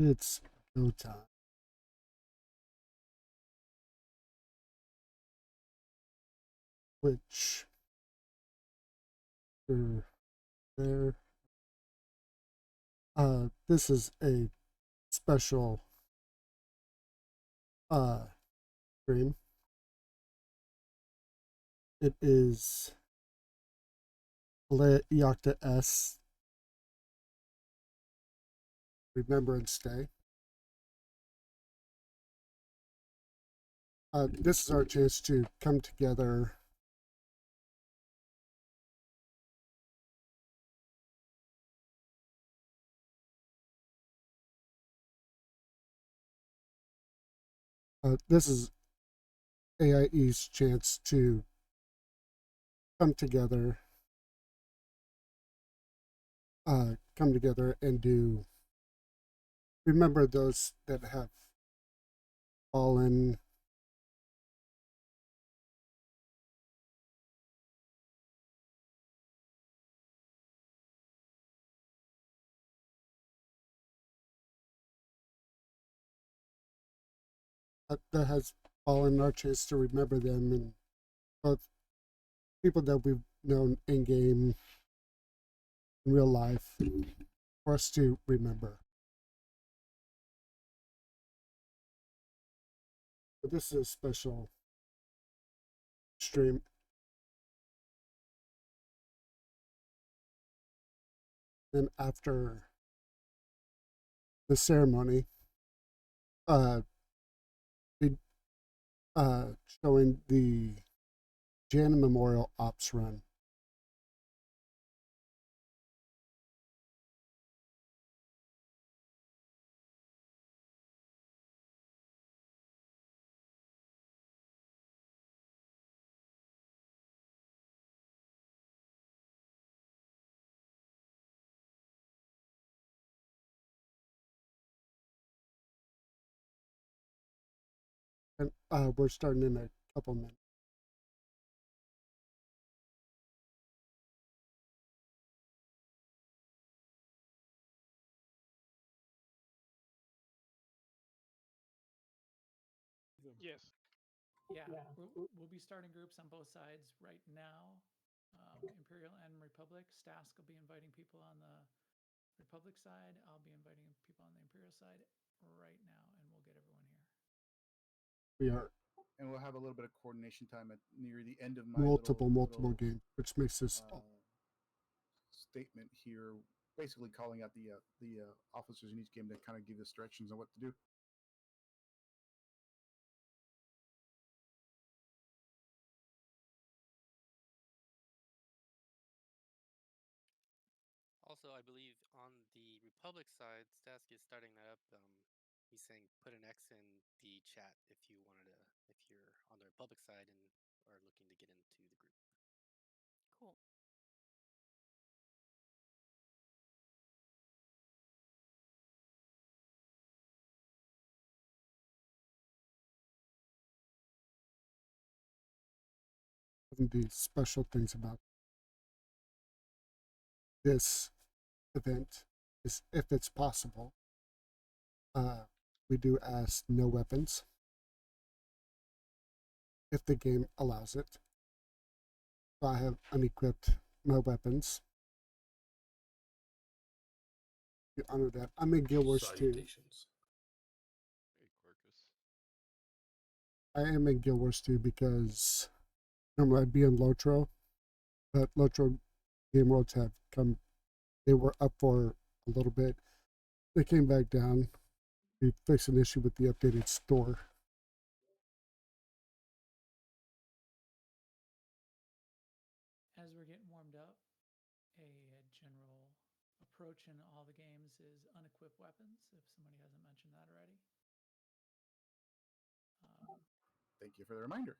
It's go time. Which there. This is a special stream. It is Le Iacta S Remembrance Day. This is our chance to come together this is AIE's chance to come together and do remember those that have fallen, that has fallen, our chance to remember them, and both people that we've known in game, in real life, for us to remember. But this is a special stream. Then after the ceremony, we showing the Jana Memorial Ops Run. And we're starting in a couple minutes. Yes. Yeah, we'll be starting groups on both sides right now. Imperial and Republic. Stask will be inviting people on the Republic side. I'll be inviting people on the Imperial side right now, and we'll get everyone here. We are and we'll have a little bit of coordination time at near the end of my multiple little, games, which makes this statement here, basically calling out the officers in each game to kind of give us directions on what to do. Also, I believe on the Republic side, Stask is starting that up. He's saying put an X in the chat if you wanted to, if you're on the Republic side and are looking to get into the group. Cool. the special things about this event is, if it's possible, we do ask no weapons if the game allows it. So I have unequipped my weapons. You honor that. I'm in Guild Wars 2. Hey, Corcus. I am in Guild Wars 2 because normally I'd be in Lotro, but Lotro game worlds have come, they were up for a little bit. They came back down. We fixed an issue with the updated store. As we're getting warmed up, a general approach in all the games is unequip weapons, if somebody hasn't mentioned that already. Thank you for the reminder.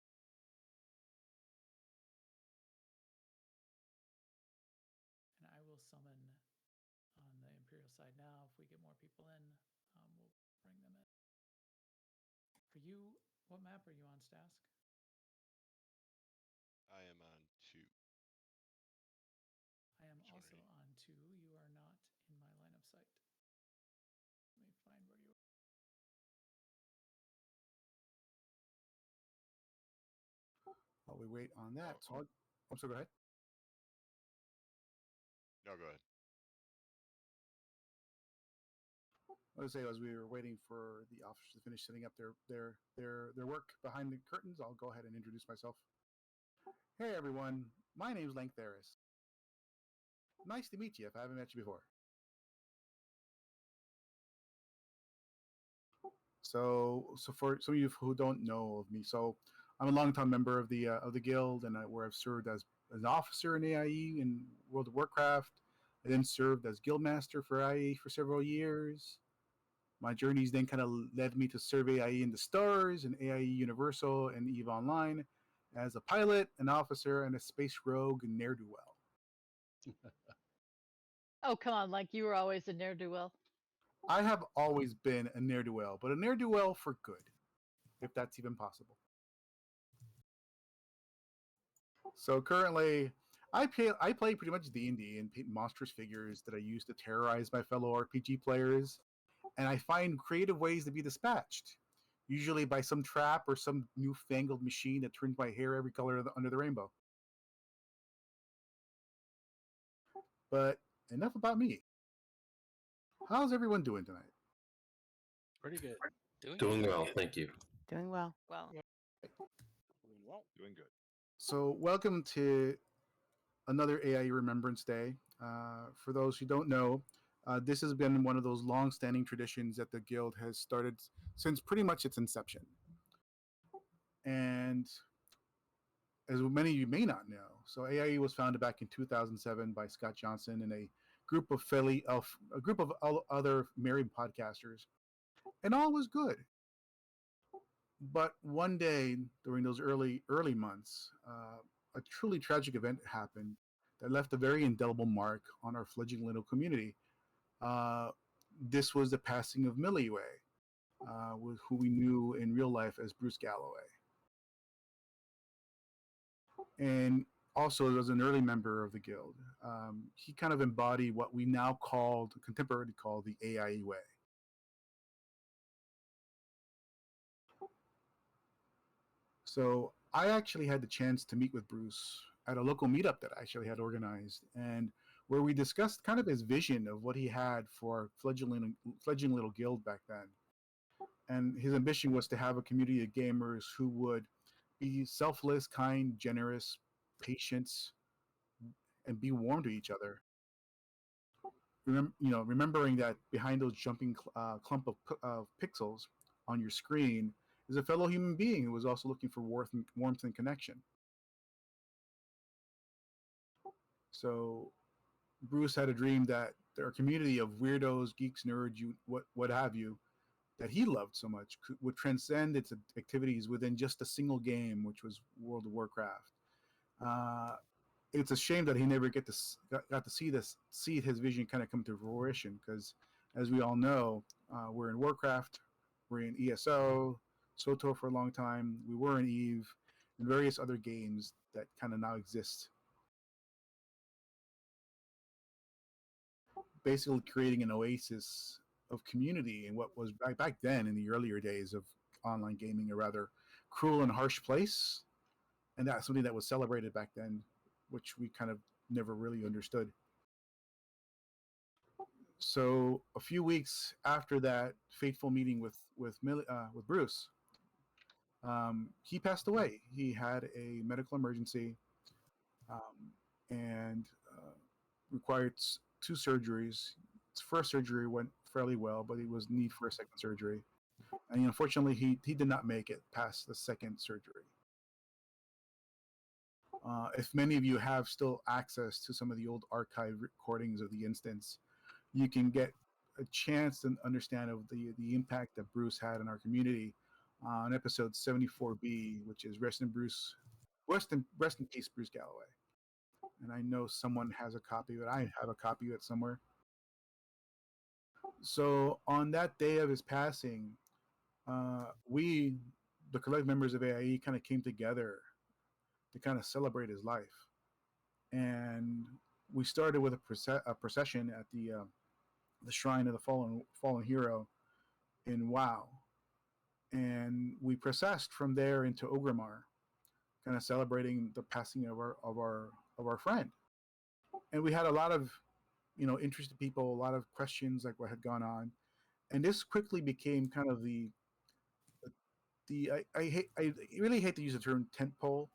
And I will summon on the Imperial side now. If we get more people in, we'll bring them in. For you, what map are you on, Stask? I am on 2. I am also on 2. You are not in my line of sight. Let me find where we wait on that, I'm sorry, go ahead. No, go ahead. I would say as we were waiting for the officers to finish setting up their work behind the curtains, I'll go ahead and introduce myself. Hey everyone, my name's Lank Theris. Nice to meet you if I haven't met you before. So for some of you who don't know of me, so I'm a longtime member of the guild, and where I've served as an officer in AIE in World of Warcraft. I then served as guildmaster for AIE for several years. My journeys then kind of led me to serve AIE in the stars and AIE Universal and EVE Online as a pilot, an officer, and a space rogue and ne'er-do-well. Oh, come on, like you were always a ne'er-do-well. I have always been a ne'er-do-well, but a ne'er-do-well for good, if that's even possible. So currently, I play pretty much D&D and paint monstrous figures that I use to terrorize my fellow RPG players, and I find creative ways to be dispatched, usually by some trap or some newfangled machine that turns my hair every color under the rainbow. But enough about me. How's everyone doing tonight? Pretty good. Doing well, thank you. Doing well. Well, Doing well. Doing good. So welcome to another AIE Remembrance Day. For those who don't know, this has been one of those long-standing traditions that the Guild has started since pretty much its inception. And as many of you may not know, so AIE was founded back in 2007 by Scott Johnson and a group of other married podcasters, and all was good. But one day during those early months, a truly tragic event happened that left a very indelible mark on our fledgling little community. This was the passing of Millie Way, who we knew in real life as Bruce Galloway. And also as an early member of the Guild. He kind of embodied what we now contemporarily call the AIE way. So I actually had the chance to meet with Bruce at a local meetup that I actually had organized, and where we discussed kind of his vision of what he had for fledgling little guild back then. And his ambition was to have a community of gamers who would be selfless, kind, generous, patient, and be warm to each other. Remembering that behind those jumping clump of pixels on your screen is a fellow human being who was also looking for warmth and connection. So Bruce had a dream that their community of weirdos, geeks, nerds, what have you, that he loved so much would transcend its activities within just a single game, which was World of Warcraft. It's a shame that he never got to see his vision kind of come to fruition, because as we all know, we're in Warcraft, we're in ESO, SWTOR for a long time, we were in EVE, and various other games that kind of now exist. Basically creating an oasis of community in what was back then, in the earlier days of online gaming, a rather cruel and harsh place. And that's something that was celebrated back then, which we kind of never really understood. So a few weeks after that fateful meeting with Bruce, he passed away. He had a medical emergency, and required 2 surgeries. His first surgery went fairly well, but he was in need for a second surgery. And unfortunately, he did not make it past the second surgery. If many of you have still access to some of the old archive recordings of the instance, you can get a chance to understand of the impact that Bruce had in our community on episode 74B, which is rest in peace, Bruce Galloway. And I know someone has a copy of it. I have a copy of it somewhere. So on that day of his passing, we, the collective members of AIE, kind of came together to kind of celebrate his life. And we started with a procession at the shrine of the fallen hero in WoW. And we processed from there into Ogrimmar. kind of celebrating the passing of our friend. And we had a lot of interested people, a lot of questions like what had gone on, and this quickly became kind of the I really hate to use the term tentpole,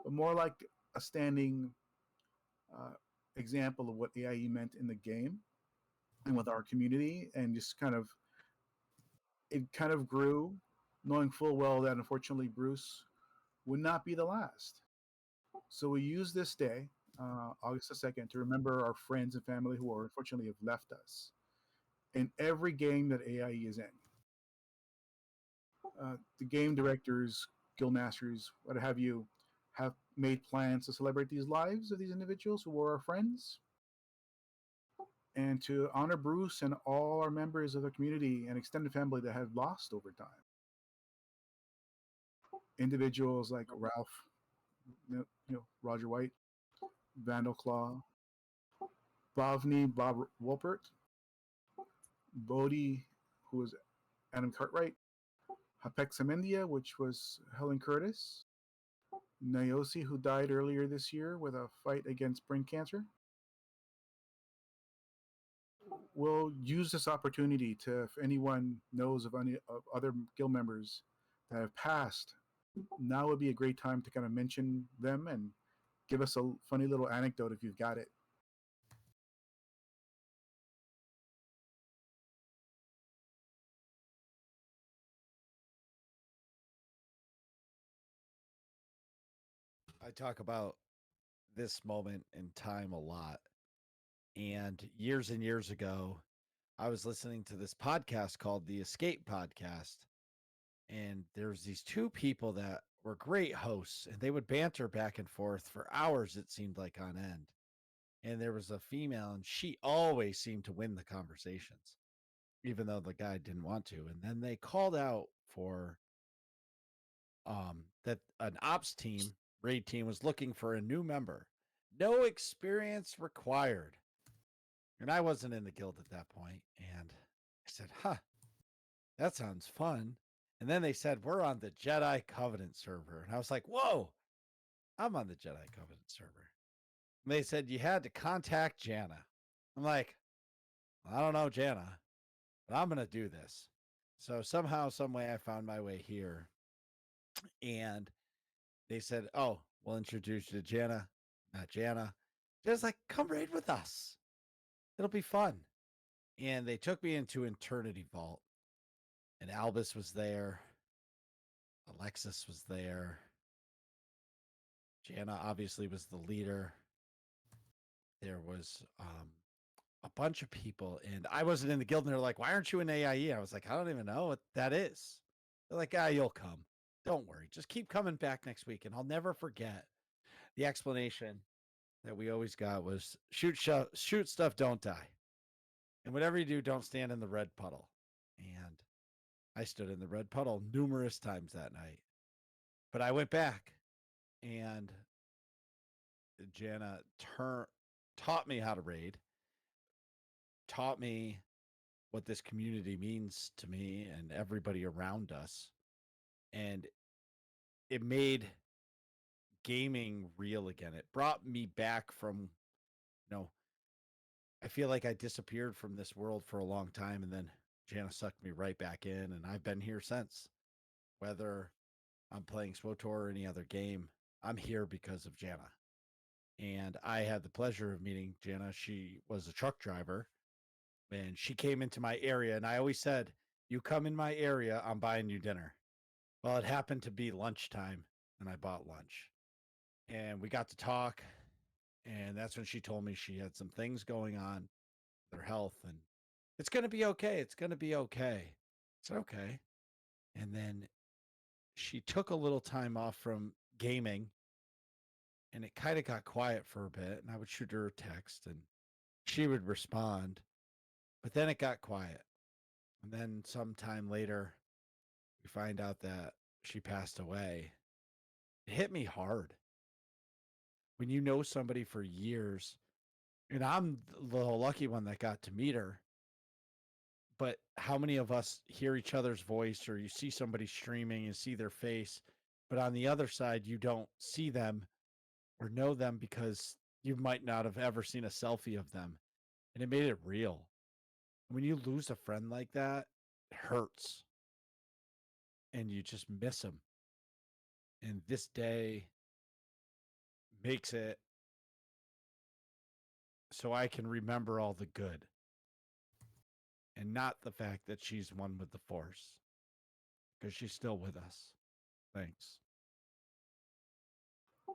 but more like a standing uh, example of what AIE meant in the game and with our community, and just it kind of grew, knowing full well that unfortunately Bruce would not be the last. So we use this day, August the 2nd, to remember our friends and family who are unfortunately have left us in every game that AIE is in. The game directors, guild masters, what have you, have made plans to celebrate these lives of these individuals who were our friends, and to honor Bruce and all our members of the community and extended family that have lost over time. Individuals like Ralph, Roger White, Vandal Claw, Bovney Bob Wolpert, Bodie, who was Adam Cartwright, Hapexamendia, which was Helen Curtis, Nayosi, who died earlier this year with a fight against brain cancer. We'll use this opportunity to, if anyone knows of any of other guild members that have passed, now would be a great time to kind of mention them and give us a funny little anecdote if you've got it. I talk about this moment in time a lot. And years ago, I was listening to this podcast called the Escape Podcast. And there's these two people that were great hosts, and they would banter back and forth for hours, it seemed like, on end. And there was a female, and she always seemed to win the conversations, even though the guy didn't want to. And then they called out for that an ops team, raid team, was looking for a new member. No experience required. And I wasn't in the guild at that point. And I said, that sounds fun. And then they said, we're on the Jedi Covenant server. And I was like, whoa, I'm on the Jedi Covenant server. And they said, you had to contact Jana. I'm like, I don't know Jana, but I'm going to do this. So somehow, some way, I found my way here. And they said, oh, we'll introduce you to Jana, not Jana. Just like, come raid with us. It'll be fun. And they took me into Eternity Vault. And Albus was there. Alexis was there. Jana obviously was the leader. There was a bunch of people. And I wasn't in the guild. And they're like, why aren't you in AIE? I was like, I don't even know what that is. They're like, you'll come. Don't worry. Just keep coming back next week. And I'll never forget the explanation that we always got was shoot stuff, don't die. And whatever you do, don't stand in the red puddle. And I stood in the red puddle numerous times that night. But I went back, and Jana taught me how to raid, taught me what this community means to me and everybody around us. And it made gaming real again. It brought me back from, I feel like I disappeared from this world for a long time, and then Jana sucked me right back in, and I've been here since. Whether I'm playing SWTOR or any other game, I'm here because of Jana. And I had the pleasure of meeting Jana. She was a truck driver, and she came into my area, and I always said, you come in my area, I'm buying you dinner. Well, it happened to be lunchtime, and I bought lunch. And we got to talk, and that's when she told me she had some things going on with her health, and it's going to be okay. It's going to be okay. I said, okay. And then she took a little time off from gaming, and it kind of got quiet for a bit, and I would shoot her a text, and she would respond, but then it got quiet. And then sometime later, we find out that she passed away. It hit me hard. When you know somebody for years, and I'm the lucky one that got to meet her, but how many of us hear each other's voice, or you see somebody streaming and see their face, But on the other side, you don't see them or know them because you might not have ever seen a selfie of them. And it made it real. When you lose a friend like that, it hurts. And you just miss them. And this day makes it so I can remember all the good and not the fact that she's one with the Force because she's still with us. Thanks.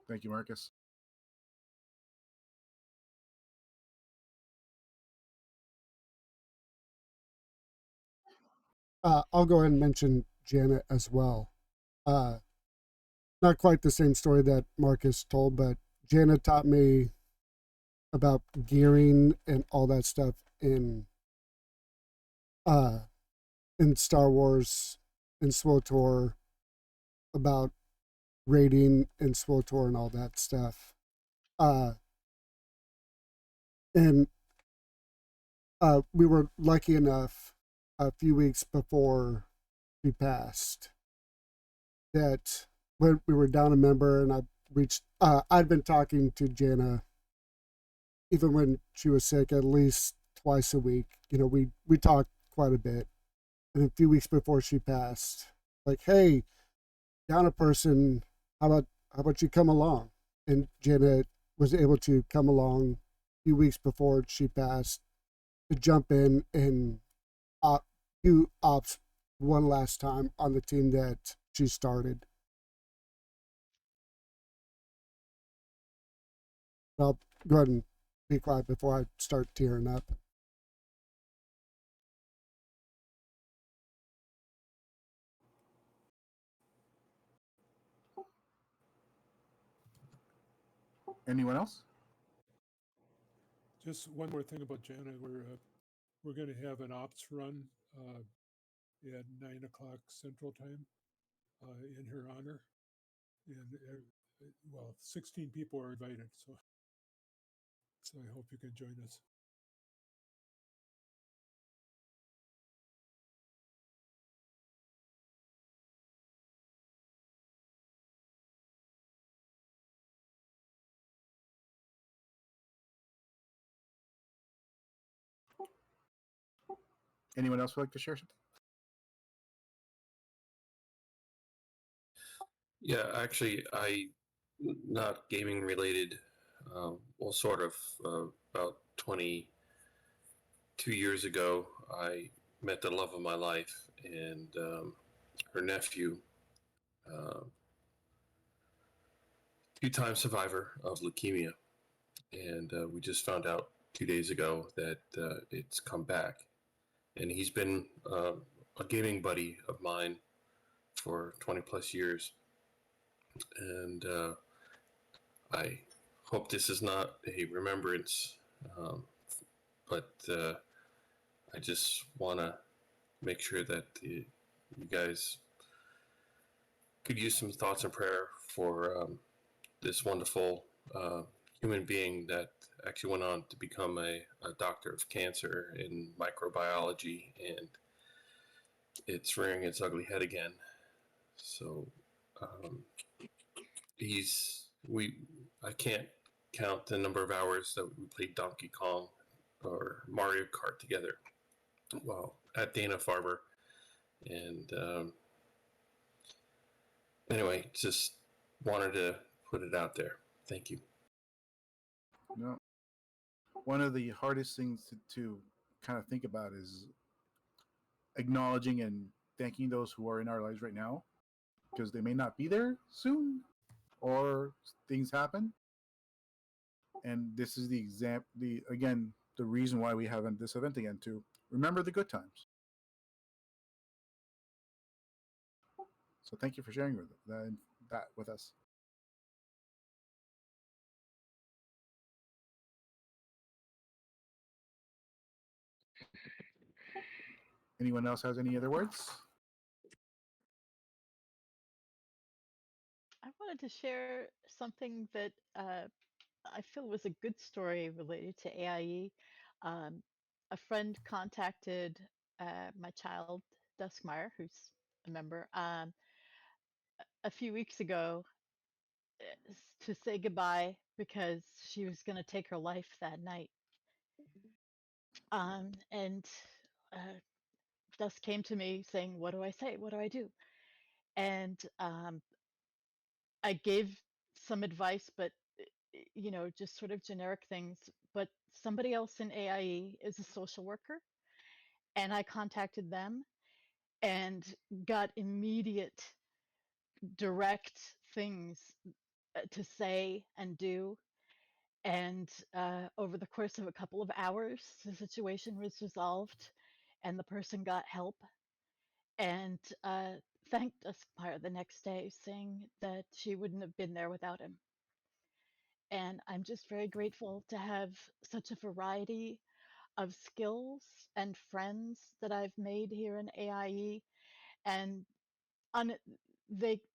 Thank you, Marcus. I'll go ahead and mention Jana as well. Not quite the same story that Marcus told, but Jana taught me about gearing and all that stuff in Star Wars, in SWTOR, about rating and SWTOR and all that stuff. And we were lucky enough a few weeks before she passed that when we were down a member and I'd been talking to Jana even when she was sick at least twice a week. You know, we talked quite a bit. And a few weeks before she passed, like, hey, down a person, how about you come along? And Jana was able to come along a few weeks before she passed to jump in and do ops one last time on the team that she started. I'll go ahead and be quiet before I start tearing up. Anyone else? Just one more thing about Jana. We're going to have an ops run at 9 o'clock Central Time in her honor, and well, 16 people are invited, so I hope you can join us. Anyone else would like to share something? Yeah, actually, not gaming related. Well, sort of. About 22 years ago, I met the love of my life, and her nephew, uh, two-time survivor of leukemia, and we just found out 2 days ago that it's come back, and he's been a gaming buddy of mine for 20 plus years, and I hope this is not a remembrance, um, but I just want to make sure that you guys could use some thoughts and prayer for this wonderful human being that actually went on to become a doctor of cancer in microbiology, and it's rearing its ugly head again. So um, I can't count the number of hours that we played Donkey Kong or Mario Kart together. Well, at Dana Farber, and anyway, just wanted to put it out there. Thank you. No. One of the hardest things to kind of think about is acknowledging and thanking those who are in our lives right now, because they may not be there soon or things happen. And this is the reason why we have this event again, to remember the good times. So thank you for sharing that with us. Anyone else has any other words? I wanted to share something that I feel was a good story related to AIE. Um, a friend contacted my child, Duskmeyer, who's a member, a few weeks ago to say goodbye because she was going to take her life that night. And Dust came to me saying, "What do I say? What do I do?" And I gave some advice, but just sort of generic things. But somebody else in AIE is a social worker, and I contacted them and got immediate, direct things to say and do. And over the course of a couple of hours, the situation was resolved, and the person got help and thanked Esquire the next day, saying that she wouldn't have been there without him. And I'm just very grateful to have such a variety of skills and friends that I've made here in AIE. And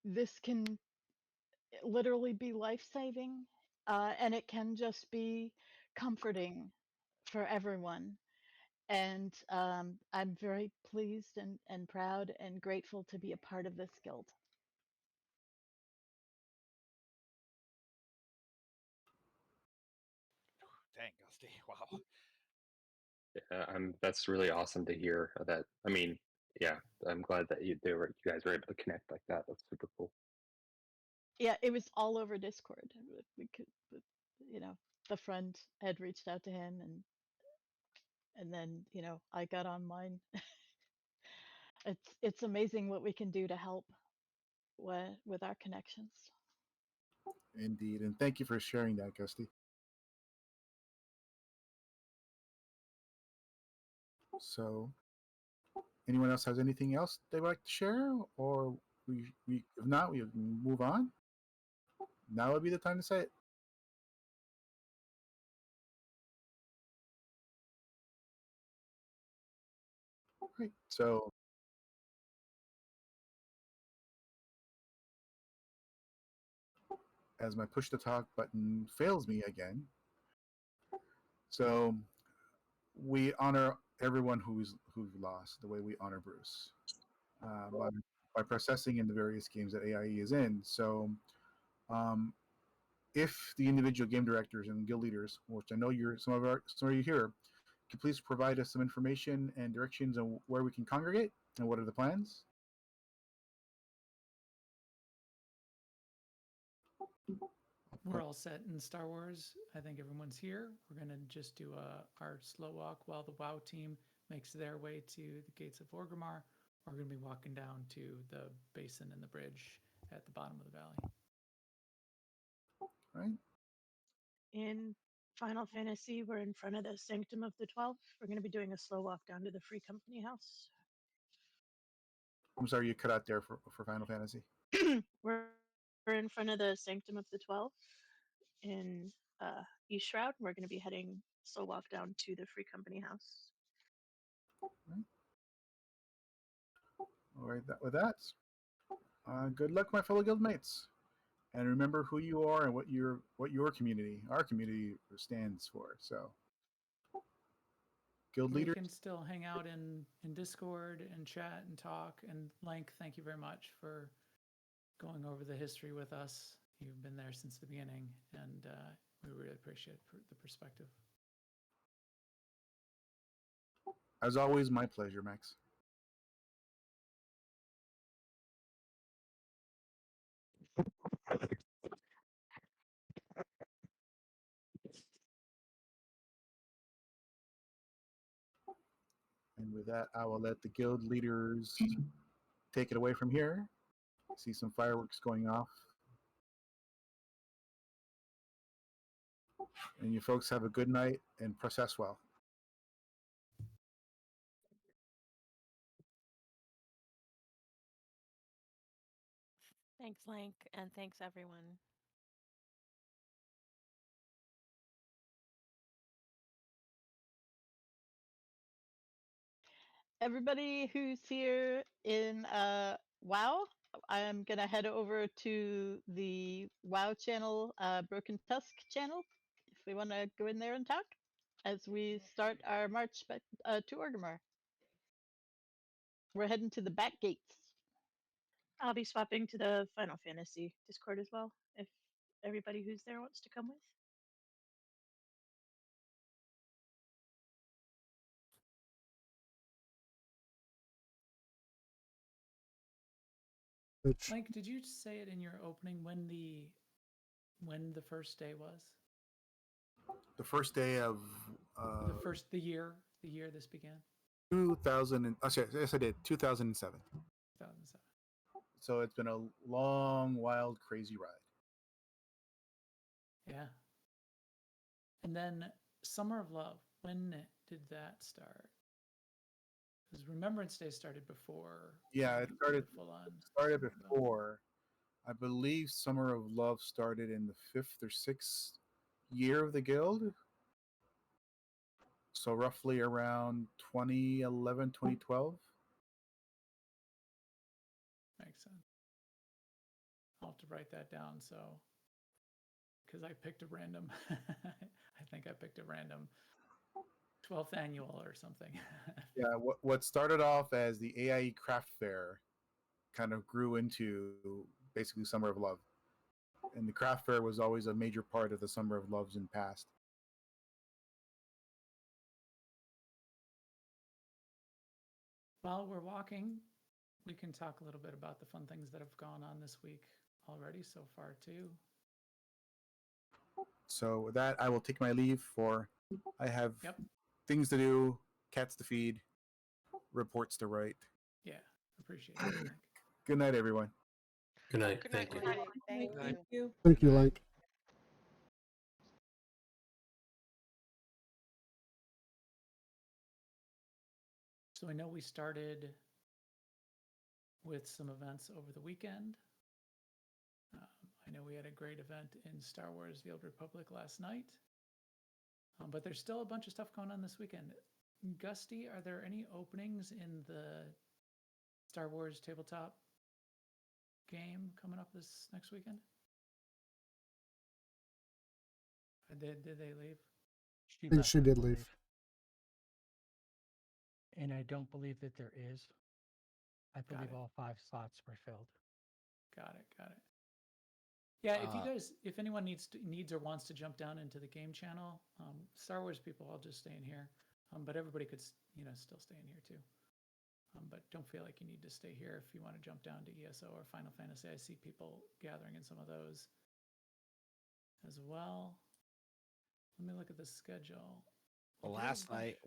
this can literally be life-saving, and it can just be comforting for everyone. And I'm very pleased and proud and grateful to be a part of this guild. Dang, Gusty. Wow. That's really awesome to hear. That I mean, yeah, I'm glad that you guys were able to connect like that. That's super cool. Yeah, it was all over Discord. We could, the friend had reached out to him, and then I got on mine. It's amazing what we can do to help with our connections. Indeed, and thank you for sharing that, Gusty. So, anyone else has anything else they would like to share, or we if not, we move on. Now would be the time to say it. Great. So, as my push to talk button fails me again, so we honor everyone who's lost the way we honor Bruce, by processing in the various games that AIE is in. So, um, if the individual game directors and guild leaders, which I know some of you here, could please provide us some information and directions on where we can congregate and what are the plans? We're all set in Star Wars. I think everyone's here. We're going to just do our slow walk while the WoW team makes their way to the gates of Orgrimmar. We're going to be walking down to the basin and the bridge at the bottom of the valley. Right. In Final Fantasy, we're in front of the Sanctum of the 12. We're going to be doing a slow walk down to the Free Company House. I'm sorry, you cut out there for Final Fantasy. we're in front of the Sanctum of the 12 in East Shroud. We're going to be heading slow walk down to the Free Company House. Right. All right. With that, good luck, my fellow guildmates, and remember who you are and what your community, our community, stands for. So, guild We leaders. can still hang out in Discord and chat and talk. And Lank, thank you very much for going over the history with us. You've been there since the beginning, and we really appreciate the perspective. As always, my pleasure, Max. And with that, I will let the guild leaders take it away from here. See some fireworks going off. And you folks have a good night and process well. Thanks, Lank, and thanks, everyone. Everybody who's here in WoW, I'm gonna head over to the WoW channel, Broken Tusk channel, if we want to go in there and talk as we start our march back to Orgrimmar. We're heading to the back gates. I'll be swapping to the Final Fantasy Discord as well, if everybody who's there wants to come with. Which Link, did you say it in your opening when the first day was? The first day of The year this began? 2000. Yes, I did. 2007. 2007. So it's been a long, wild, crazy ride. Yeah. And then Summer of Love, when did that start? Because Remembrance Day started before. Yeah, it started full on. started before. I believe Summer of Love started in the 5th or 6th year of the guild. So roughly around 2011, 2012. Makes sense. I'll have to write that down. So, because I picked a random, I think I picked a random 12th annual or something. Yeah, what started off as the AIE craft fair kind of grew into basically Summer of Love. And the craft fair was always a major part of the Summer of Loves in past. While we're walking, we can talk a little bit about the fun things that have gone on this week already so far too. So with that, I will take my leave for I have Yep. things to do, cats to feed, reports to write. Yeah, appreciate it. Thank you. Good night, everyone. Good night. Good Thank night, you. Link. Thank Night. you. thank you, Link. So I know we started with some events over the weekend. I know we had a great event in Star Wars The Old Republic last night. But there's still a bunch of stuff going on this weekend. Gusty, are there any openings in the Star Wars tabletop game coming up this next weekend? Did they leave? I think she did leave. And I don't believe that there is. I Got believe it. all 5 slots were filled. Got it. Yeah, if anyone needs or wants to jump down into the game channel, Star Wars people, I'll just stay in here. But everybody could, still stay in here too. But don't feel like you need to stay here if you want to jump down to ESO or Final Fantasy. I see people gathering in some of those as well. Let me look at the schedule. Well, last night,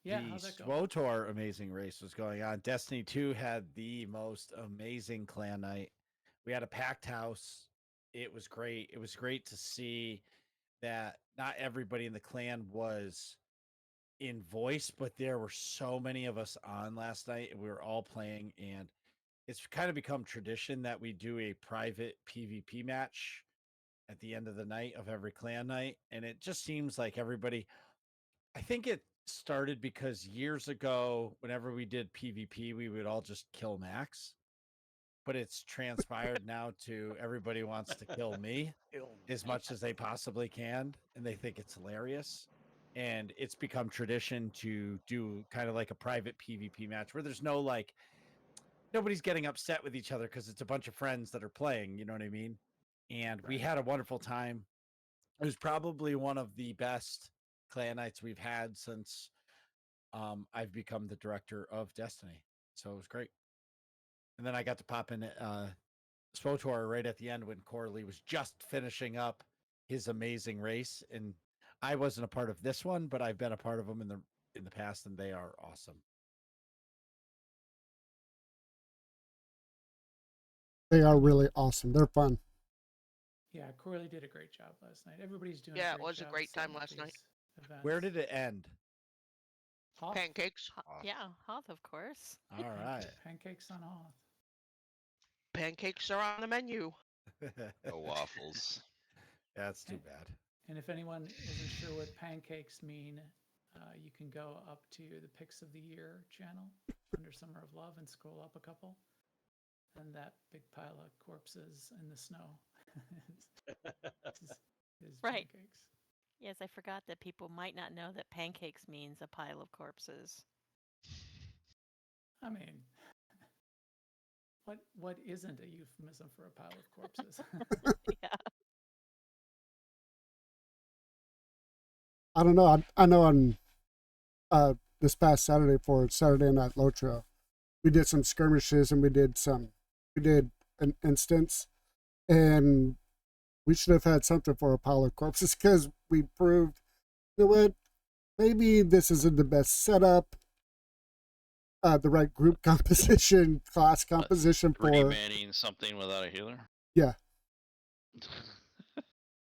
Yeah, the how'd that go? SWTOR amazing race was going on. Destiny 2 had the most amazing clan night. We had a packed house. It was great. It was great to see that not everybody in the clan was in voice, but there were so many of us on last night and we were all playing, and it's kind of become tradition that we do a private PvP match at the end of the night of every clan night. And it just seems like everybody, I think it started because years ago, whenever we did PvP, we would all just kill Max. But it's transpired now to everybody wants to kill me as much as they possibly can. And they think it's hilarious. And it's become tradition to do kind of like a private PvP match where there's nobody's getting upset with each other because it's a bunch of friends that are playing. You know what I mean? And we had a wonderful time. It was probably one of the best clan nights we've had since I've become the director of Destiny. So it was great. And then I got to pop in SWTOR right at the end when Corley was just finishing up his amazing race. And I wasn't a part of this one, but I've been a part of them in the past, and they are awesome. They are really awesome. They're fun. Yeah, Corley did a great job last night. Everybody's doing Yeah, a it great was a job great setting time up last night. these events. Where did it end? Hoth. Pancakes. Yeah, Hoth, of course. All right. Pancakes on Hoth. Pancakes are on the menu. No waffles. That's too bad. And if anyone isn't sure what pancakes mean, you can go up to the Picks of the Year channel under Summer of Love and scroll up a couple. And that big pile of corpses in the snow is Right. pancakes. Yes, I forgot that people might not know that pancakes means a pile of corpses. I mean, What isn't a euphemism for a pile of corpses? Yeah. I don't know. I know on this past Saturday for Saturday Night Lotro, we did some skirmishes and we did an instance, and we should have had something for a pile of corpses because we proved, you know what, maybe this isn't the best setup, the right group composition, class composition Pretty for. manning something without a healer. Yeah,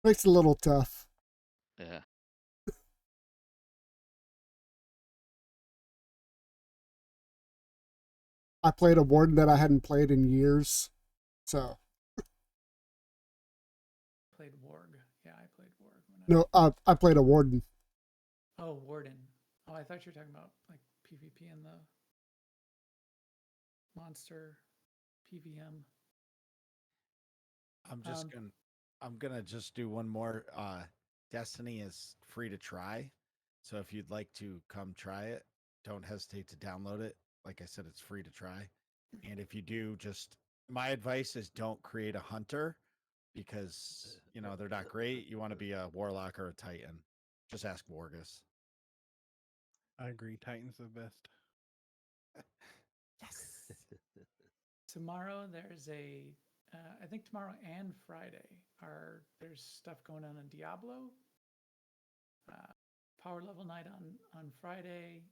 makes it a little tough. Yeah. I played a warden that I hadn't played in years, so Played Warg. Yeah, I played Warg. When no, I played a warden. Oh, Warden. Oh, I thought you were talking about like PvP and the monster PVM. I'm gonna just do one more. Destiny is free to try, so if you'd like to come try it, don't hesitate to download it. Like I said, it's free to try, and if you do, just my advice is don't create a hunter because they're not great. You want to be a warlock or a titan. Just ask Wargus. I agree. Titan's the best. Yes. Tomorrow there's I think tomorrow and Friday there's stuff going on in Diablo. Power level night on Friday.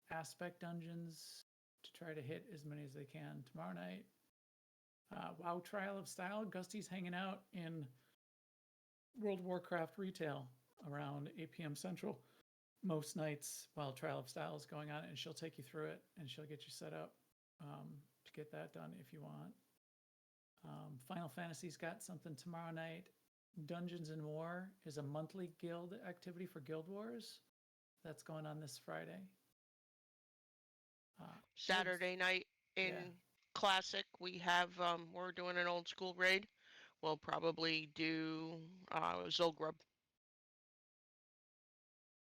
Aspect dungeons to try to hit as many as they can tomorrow night. WoW Trial of Style. Gusty's hanging out in World of Warcraft retail around 8 p.m. Central most nights while Trial of Style is going on, and she'll take you through it and she'll get you set up to get that done if you want. Final Fantasy's got something tomorrow night. Dungeons and War is a monthly guild activity for Guild Wars. That's going on this Friday. Saturday night in Classic, we have we're doing an old school raid. We'll probably do Zolgrub.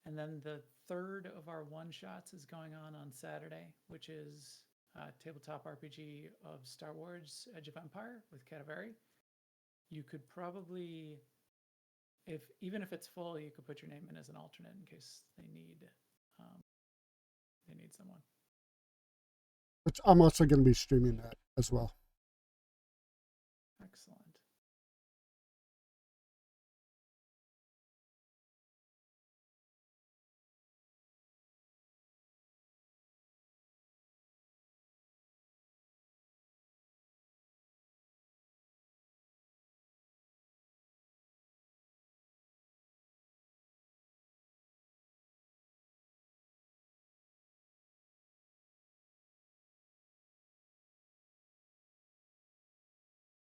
And then the third of our one shots is going on Saturday, which is tabletop RPG of Star Wars: Edge of Empire with Cadavari. You could probably, even if it's full, you could put your name in as an alternate in case they need someone. Which I'm also going to be streaming that as well. Excellent.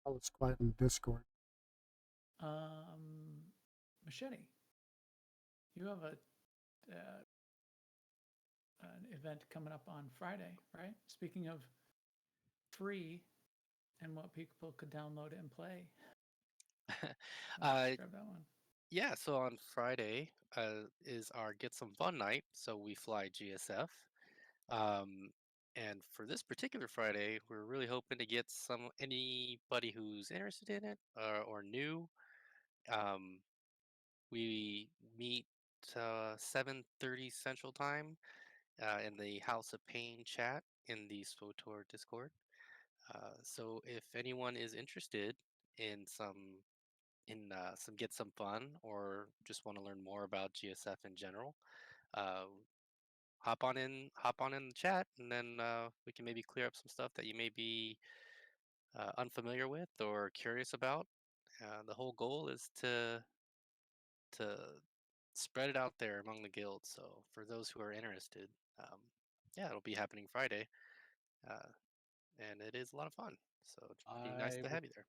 I was quiet in Discord. Machete, you have an event coming up on Friday, right? Speaking of free and what people could download and play. Describe that one. Yeah, so on Friday is our Get Some Fun night. So we fly GSF. And for this particular Friday, we're really hoping to get anybody who's interested in it or new. We meet 7:30 Central Time in the House of Pain chat in the SWTOR Discord. So if anyone is interested in some Get Some Fun or just want to learn more about GSF in general, uh, hop on in the chat, and then we can maybe clear up some stuff that you may be unfamiliar with or curious about. The whole goal is to spread it out there among the guilds. So for those who are interested, yeah, it'll be happening Friday, and it is a lot of fun. So it'd be nice to have you there.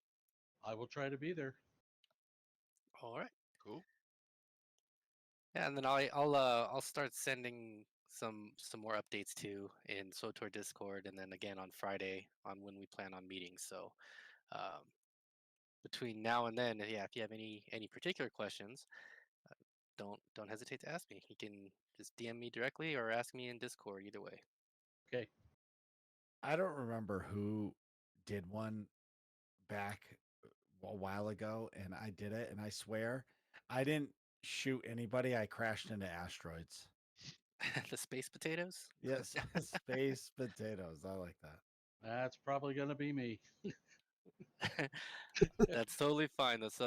I will try to be there. All right. Cool. Yeah, and then I'll start sending some more updates too in SWTOR Discord, and then again on Friday on when we plan on meeting. So um, between now and then, yeah, if you have any particular questions, don't hesitate to ask me. You can just DM me directly or ask me in Discord. Either way. Okay. I don't remember who did one back a while ago, and I did it, and I swear I didn't shoot anybody. I crashed into asteroids. The space potatoes? Yes, space potatoes. I like that. That's probably going to be me. That's totally fine. That's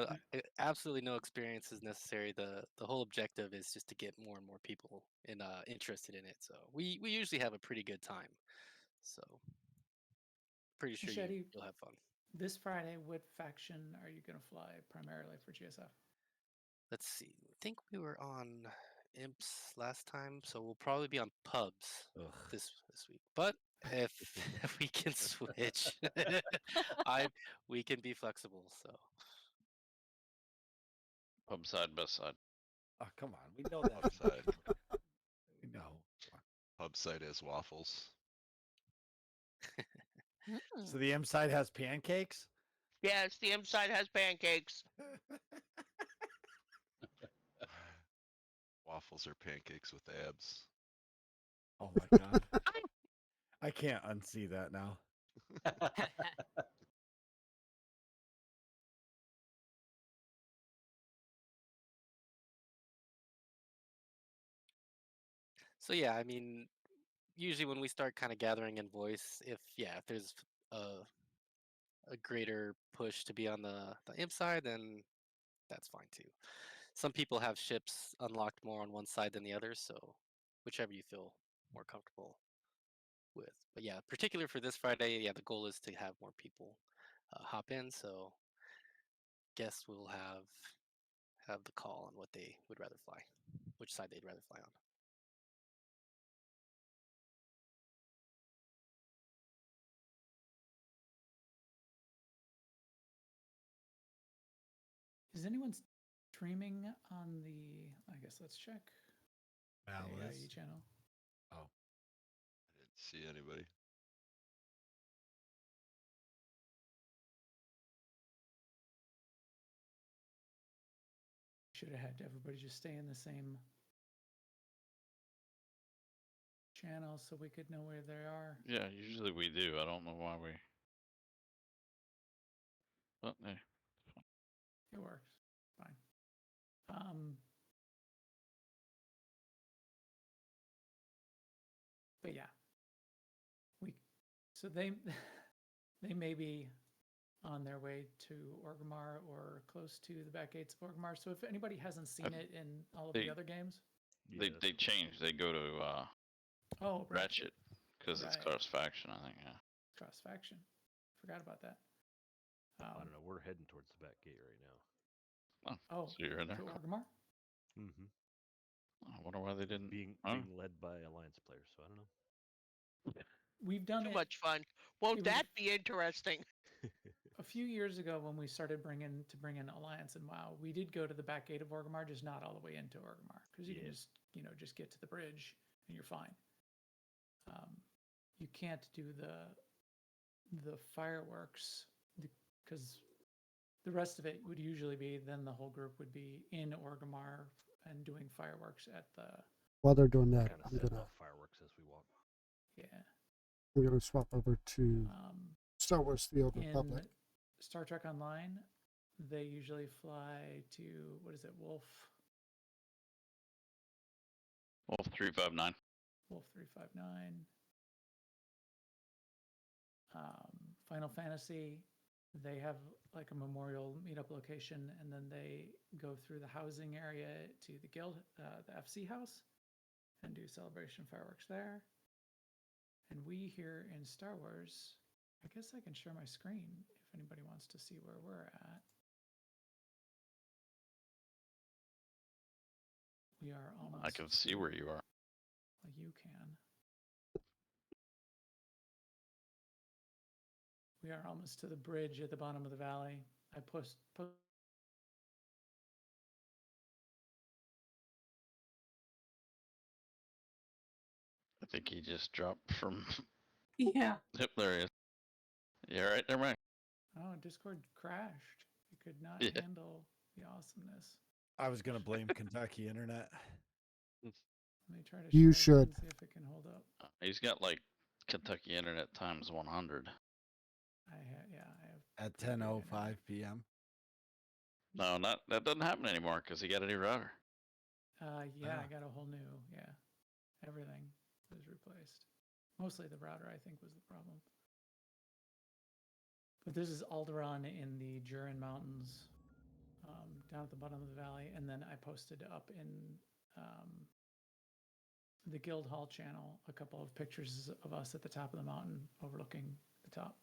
absolutely no experience is necessary. The whole objective is just to get more and more people interested in it. So we usually have a pretty good time. So pretty sure Machete, you'll have fun. this Friday, what faction are you going to fly primarily for GSF? Let's see. I think we were on imps last time, so we'll probably be on pubs Ugh. this week. But if if we can switch, we can be flexible. So Pub side, best side. Oh, come on. We know that. Pub side. We know. Pub side is waffles. So the M side has pancakes? Yes, the imp side has pancakes. Waffles are pancakes with abs. Oh my god. I can't unsee that now. so yeah, I mean, usually when we start kind of gathering in voice, if there's a greater push to be on the imp side, then that's fine too. Some people have ships unlocked more on one side than the other, so whichever you feel more comfortable with. But yeah, particular for this Friday, the goal is to have more people hop in. So guests will have the call on what they would rather fly, which side they'd rather fly on. Is anyone streaming on the, I guess let's check, the AIE channel? Oh. I didn't see anybody. Should have had everybody just stay in the same channel so we could know where they are. Yeah, usually we do. I don't know why we. But yeah. It works. Fine. But yeah, so they may be on their way to Orgrimmar or close to the back gates of Orgrimmar. So if anybody hasn't seen it in all of the other games, They change. They go to oh, right. Ratchet because it's Right. cross faction. I think. Yeah. Cross faction. Forgot about that. I don't know. We're heading towards the back gate right now. Oh, so you're in there. to Orgrimmar? Mm-hmm. I wonder why they didn't. Being led by Alliance players, so I don't know. We've done Too it. much fun. Won't that be interesting? A few years ago, when we started bring in Alliance and WoW, we did go to the back gate of Orgrimmar, just not all the way into Orgrimmar, because you can just get to the bridge and you're fine. You can't do the fireworks because the rest of it would usually be then the whole group would be in Orgrimmar and doing fireworks at the. While they're doing that, Kind of I'm setting gonna off fireworks as we walk. Yeah. I'm gonna swap over to Star Wars: The Old Republic. In Star Trek Online, they usually fly to what is it, Wolf 359. Wolf 359. Final Fantasy, they have like a memorial meetup location, and then they go through the housing area to the guild, the FC house, and do celebration fireworks there. And we here in Star Wars, I guess I can share my screen if anybody wants to see where we're at. We are almost. I can see where you are. Well, you can. We are almost to the bridge at the bottom of the valley. I post I think he just dropped from. Yeah. Yep, there he is. Yeah, right there, Mike. Oh, Discord crashed. It could not handle the awesomeness. I was going to blame Kentucky internet. Let me try to You share should. again, see if it can hold up. He's got like Kentucky internet times 100. I have At pretty good internet. 10:05 p.m. No, not that doesn't happen anymore because he got a new router. Yeah, I got a whole new, everything was replaced. Mostly the router, I think, was the problem. But this is Alderaan in the Jurin Mountains, down at the bottom of the valley. And then I posted up in the Guildhall channel a couple of pictures of us at the top of the mountain overlooking the top.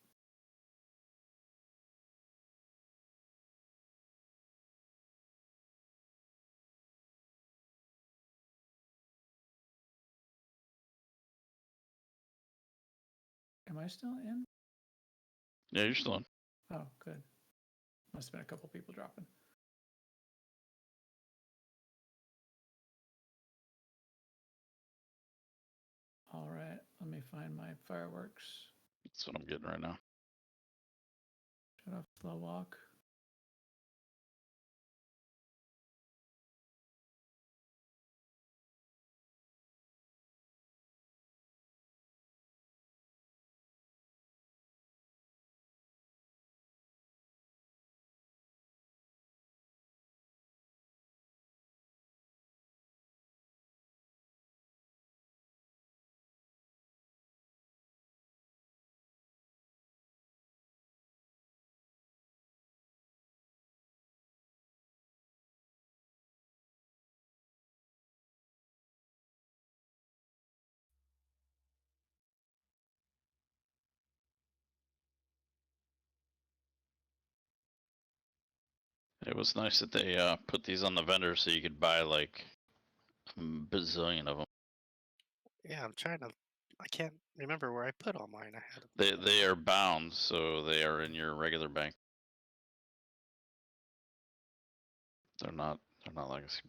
Am I still in? Yeah, you're still in. Oh, good. Must have been a couple people dropping. All right, let me find my fireworks. That's what I'm getting right now. Shut off slow walk. It was nice that they put these on the vendor so you could buy like a bazillion of them. Yeah, I'm trying to. I can't remember where I put all mine. I had. They are bound, so they are in your regular bank. They're not legacy.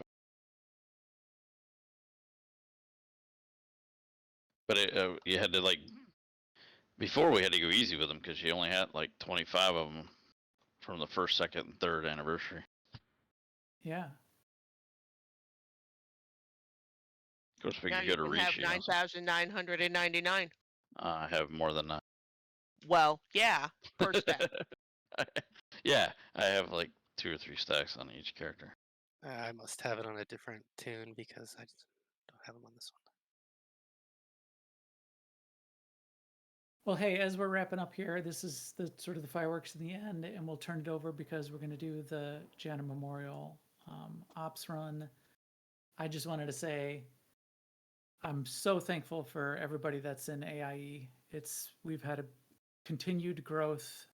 But you had to like before we had to go easy with them because you only had like 25 of them from the first, second, and third anniversary. Yeah. Of course, we Now could you go to can have Rishi. 9,999. I have more than that. Well, yeah, per stack. Yeah, I have like 2 or 3 stacks on each character. I must have it on a different tune because I just don't have them on this one. Well, hey, as we're wrapping up here, this is the sort of the fireworks in the end, and we'll turn it over because we're going to do the Jana Memorial ops run. I just wanted to say I'm so thankful for everybody that's in AIE. We've had a continued growth.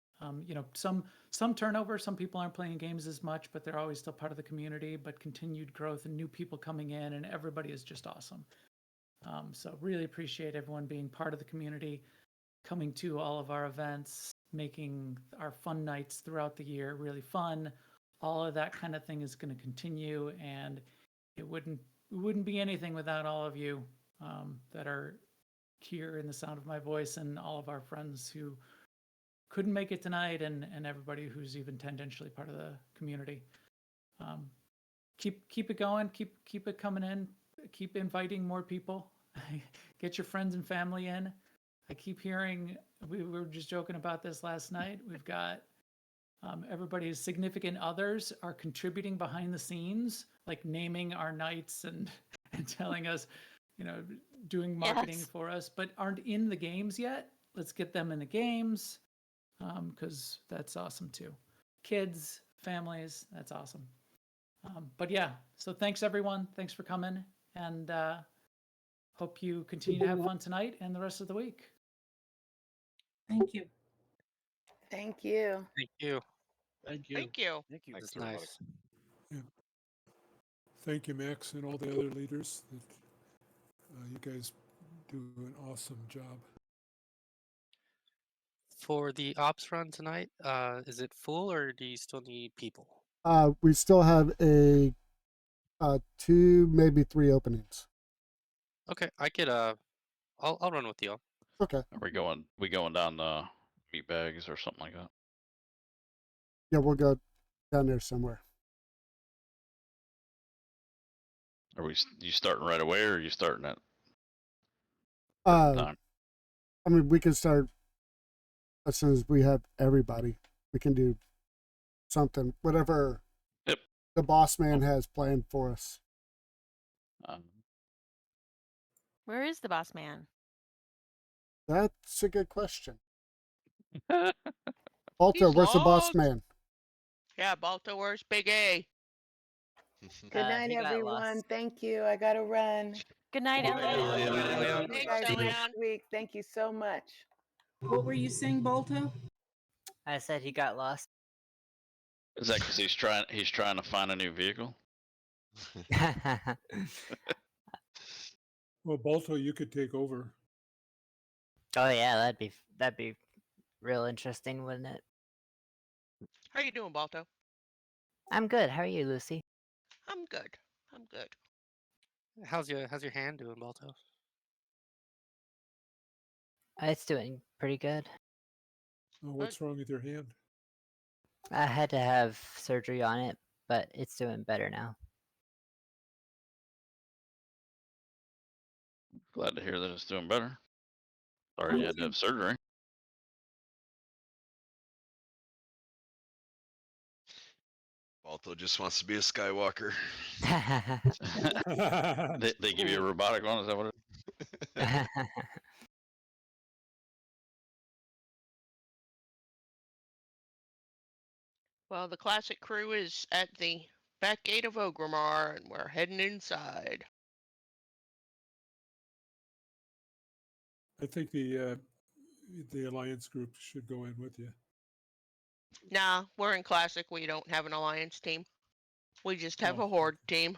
Some turnover. Some people aren't playing games as much, but they're always still part of the community. But continued growth and new people coming in, and everybody is just awesome. So really appreciate everyone being part of the community, coming to all of our events, making our fun nights throughout the year really fun. All of that kind of thing is going to continue, and it wouldn't be anything without all of you that are here in the sound of my voice, and all of our friends who couldn't make it tonight, and everybody who's even tangentially part of the community. Keep it going, keep it coming in, keep inviting more people. Get your friends and family in. I keep hearing, we were just joking about this last night. We've got everybody's significant others are contributing behind the scenes, like naming our nights and telling us, doing marketing for us, but aren't in the games yet. Let's get them in the games because that's awesome too. Kids, families, that's awesome. But yeah, so thanks everyone. Thanks for coming, and hope you continue to have fun tonight and the rest of the week. Thank you. Thank you. Thank you. Thank you. Thank you. Thank you. That's nice. Yeah. Thank you, Max, and all the other leaders. You guys do an awesome job. For the ops run tonight, is it full or do you still need people? We still have a 2, maybe 3 openings. Okay, I could I'll run with y'all. Okay. Are we going down the meat bags or something like that? Yeah, we'll go down there somewhere. Are you starting right away, or are you starting at Uh, time? I mean, we can start as soon as we have everybody, we can do something, whatever Yep. the boss man has planned for us. Where is the boss man? That's a good question. He's Balto, where's the boss lost. man? Yeah, Balto, where's Big A? Good night, he got everyone. lost. Thank you. I gotta run. Good night, Elliot. See you guys Thanks, next Elian. week. Thank you so much. What were you saying, Balto? I said he got lost. Is that because he's trying to find a new vehicle? Well, Balto, you could take over. Oh yeah, that'd be real interesting, wouldn't it? How you doing, Balto? I'm good. How are you, Lucy? I'm good. I'm good. How's your hand doing, Balto? It's doing pretty good. Oh, what's wrong with your hand? I had to have surgery on it, but it's doing better now. Glad to hear that it's doing better. Sorry you had to have surgery. Balto just wants to be a Skywalker. they give you a robotic one, is that what it is? Well, the classic crew is at the back gate of Ogrimmar, and we're heading inside. I think the alliance group should go in with you. Nah, we're in classic. We don't have an alliance team. We just have Oh, a horde team.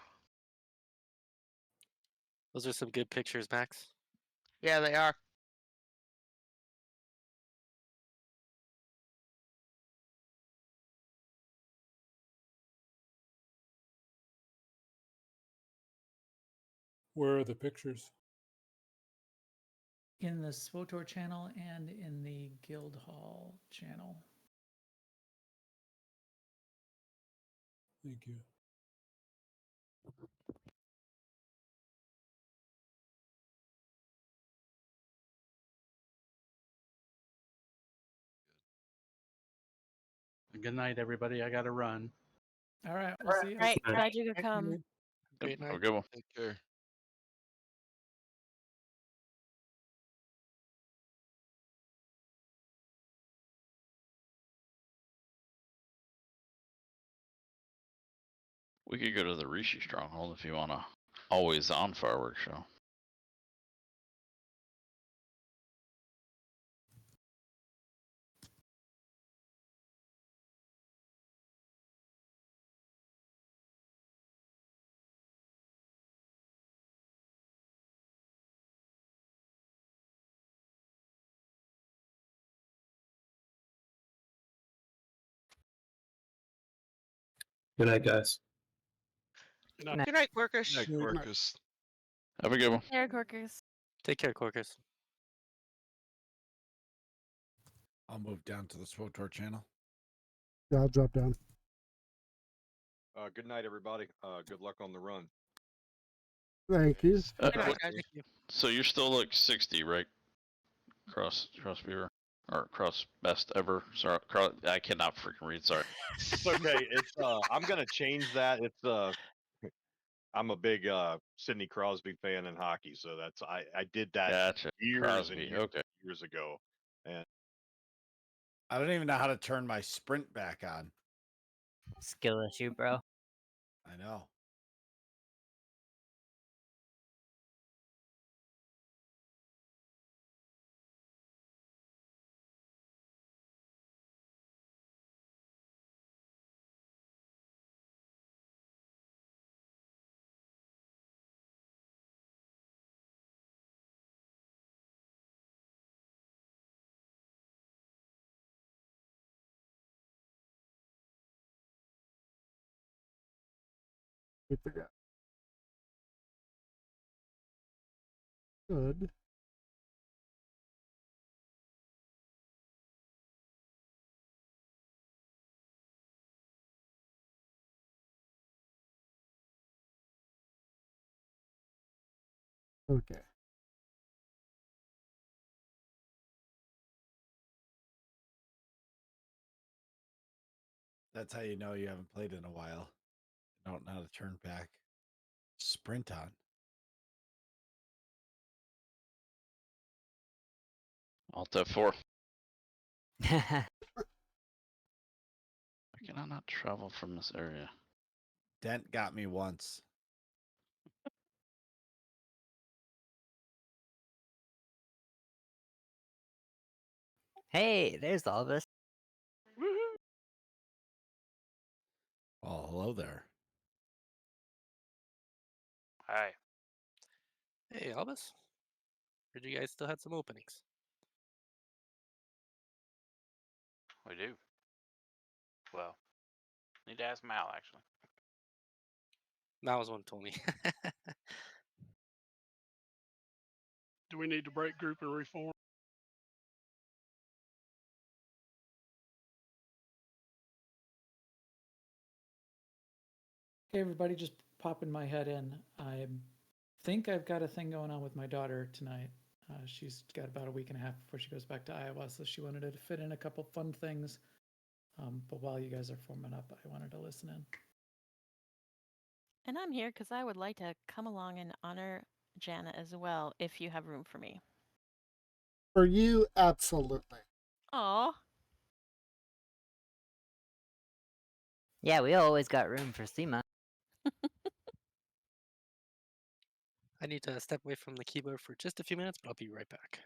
Those are some good pictures, Max. Yeah, they are. Where are the pictures? In the SWTOR channel and in the Guildhall channel. Thank you. Good night, everybody. I got to run. All right, we'll see you. All right, glad you could come. Great night. Have a good one. Take care. We could go to the Rishi Stronghold if you want to always on fireworks show. Good night, guys. Good night, Quirkus. Night, Quirkus. Have a good one. There, Corkers. Take care, Corkers. I'll move down to the SWTOR channel. Yeah, I'll drop down. Good night, everybody. Good luck on the run. Thank you. Good night, guys. Thank you. So you're still like 60, right? Cross Beaver or cross best ever. Sorry, I cannot freaking read. Sorry. It's okay. It's I'm gonna change that. It's I'm a big Sidney Crosby fan in hockey, so that's I did that Gotcha. years Crosby. and years, Okay. years ago, and I don't even know how to turn my sprint back on. Skill issue, bro. I know. We forgot. Good. Okay. That's how you know you haven't played in a while. You don't know how to turn back. Sprint on. Alt F4. Why can I not travel from this area? Dent got me once. Hey, there's all of us. Oh, hello there. Hi. Hey, Albus. Heard you guys still had some openings. We do. Well, need to ask Mal actually. Mal was one who told me. Do we need to break group and reform? Hey, everybody, just popping my head in. I think I've got a thing going on with my daughter tonight. She's got about a week and a half before she goes back to Iowa, so she wanted to fit in a couple fun things. But while you guys are forming up, I wanted to listen in. And I'm here because I would like to come along and honor Jana as well, if you have room for me. For you, absolutely. Aw. Yeah, we always got room for Seema. I need to step away from the keyboard for just a few minutes, but I'll be right back.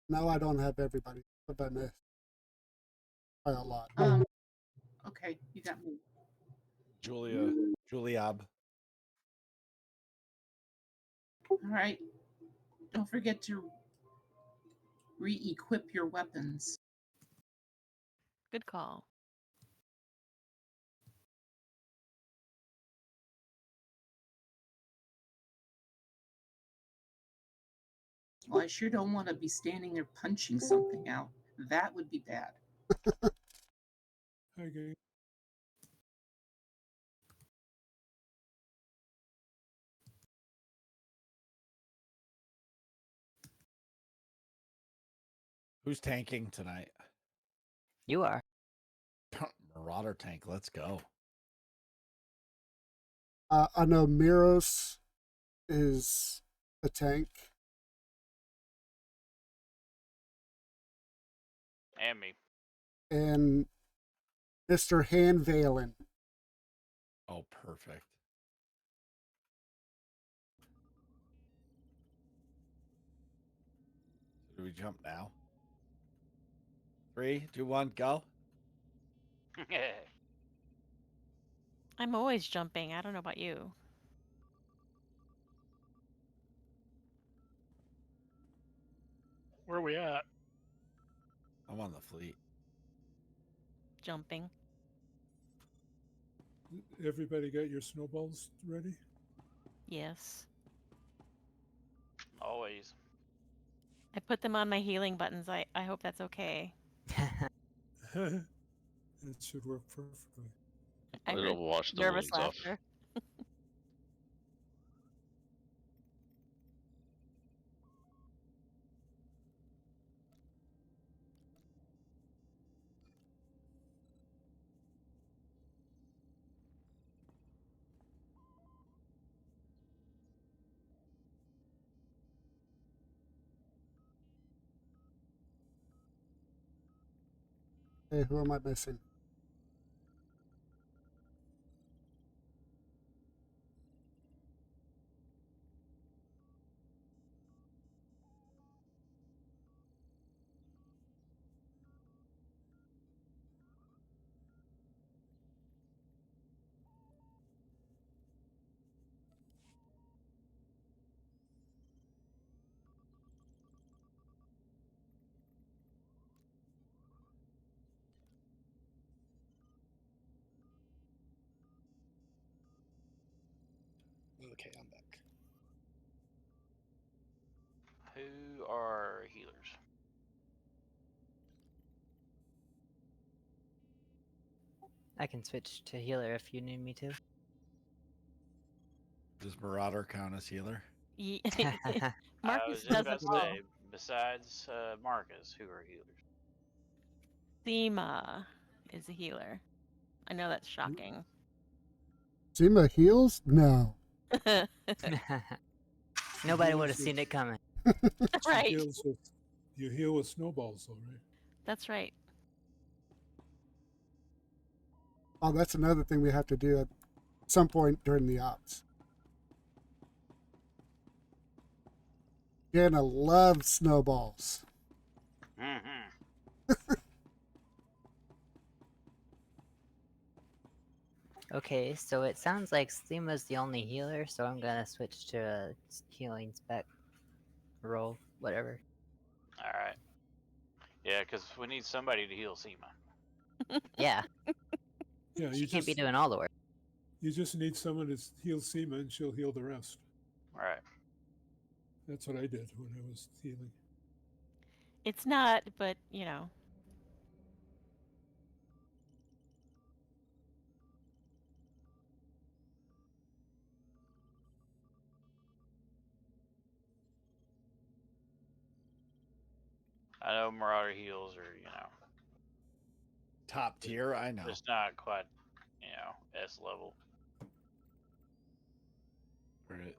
No, I don't have everybody, but I missed by a lot. Okay, you got me. Juliab. All right. Don't forget to re-equip your weapons. Good call. Well, I sure don't want to be standing there punching something out. That would be bad. Hi, gang. Who's tanking tonight? You are. Marauder tank. Let's go. I know Miros is a tank. And me. And Mr. Han Valen. Oh, perfect. So do we jump now? 3, 2, 1, go. I'm always jumping. I don't know about you. Where are we at? I'm on the fleet. Jumping. Everybody got your snowballs ready? Yes. Always. I put them on my healing buttons. I hope that's okay. It should work perfectly. I heard It'll wash the nervous wounds off. laughter. Hey, who am I missing? Okay, I'm back. Who are healers? I can switch to healer if you need me to. Does Marauder count as healer? I Marcus was just does about it to all. say, besides Marcus, who are healers? Thema is a healer. I know that's shocking. Zima heals? No. Nobody would have seen it coming. Right. You heal with snowballs, though, right? That's right. Oh, that's another thing we have to do at some point during the ops. Jana loves snowballs. Mm-hmm. Okay, so it sounds like Steema's the only healer, so I'm gonna switch to a healing spec role, whatever. All right. Yeah, because we need somebody to heal Seema. Yeah. Yeah, She can't be doing all the work. You just need someone to heal Seema, and she'll heal the rest. Right. That's what I did when I was healing. It's not, but you know. I know Marauder heals are, Top tier, I know. Just not quite, S level. Right.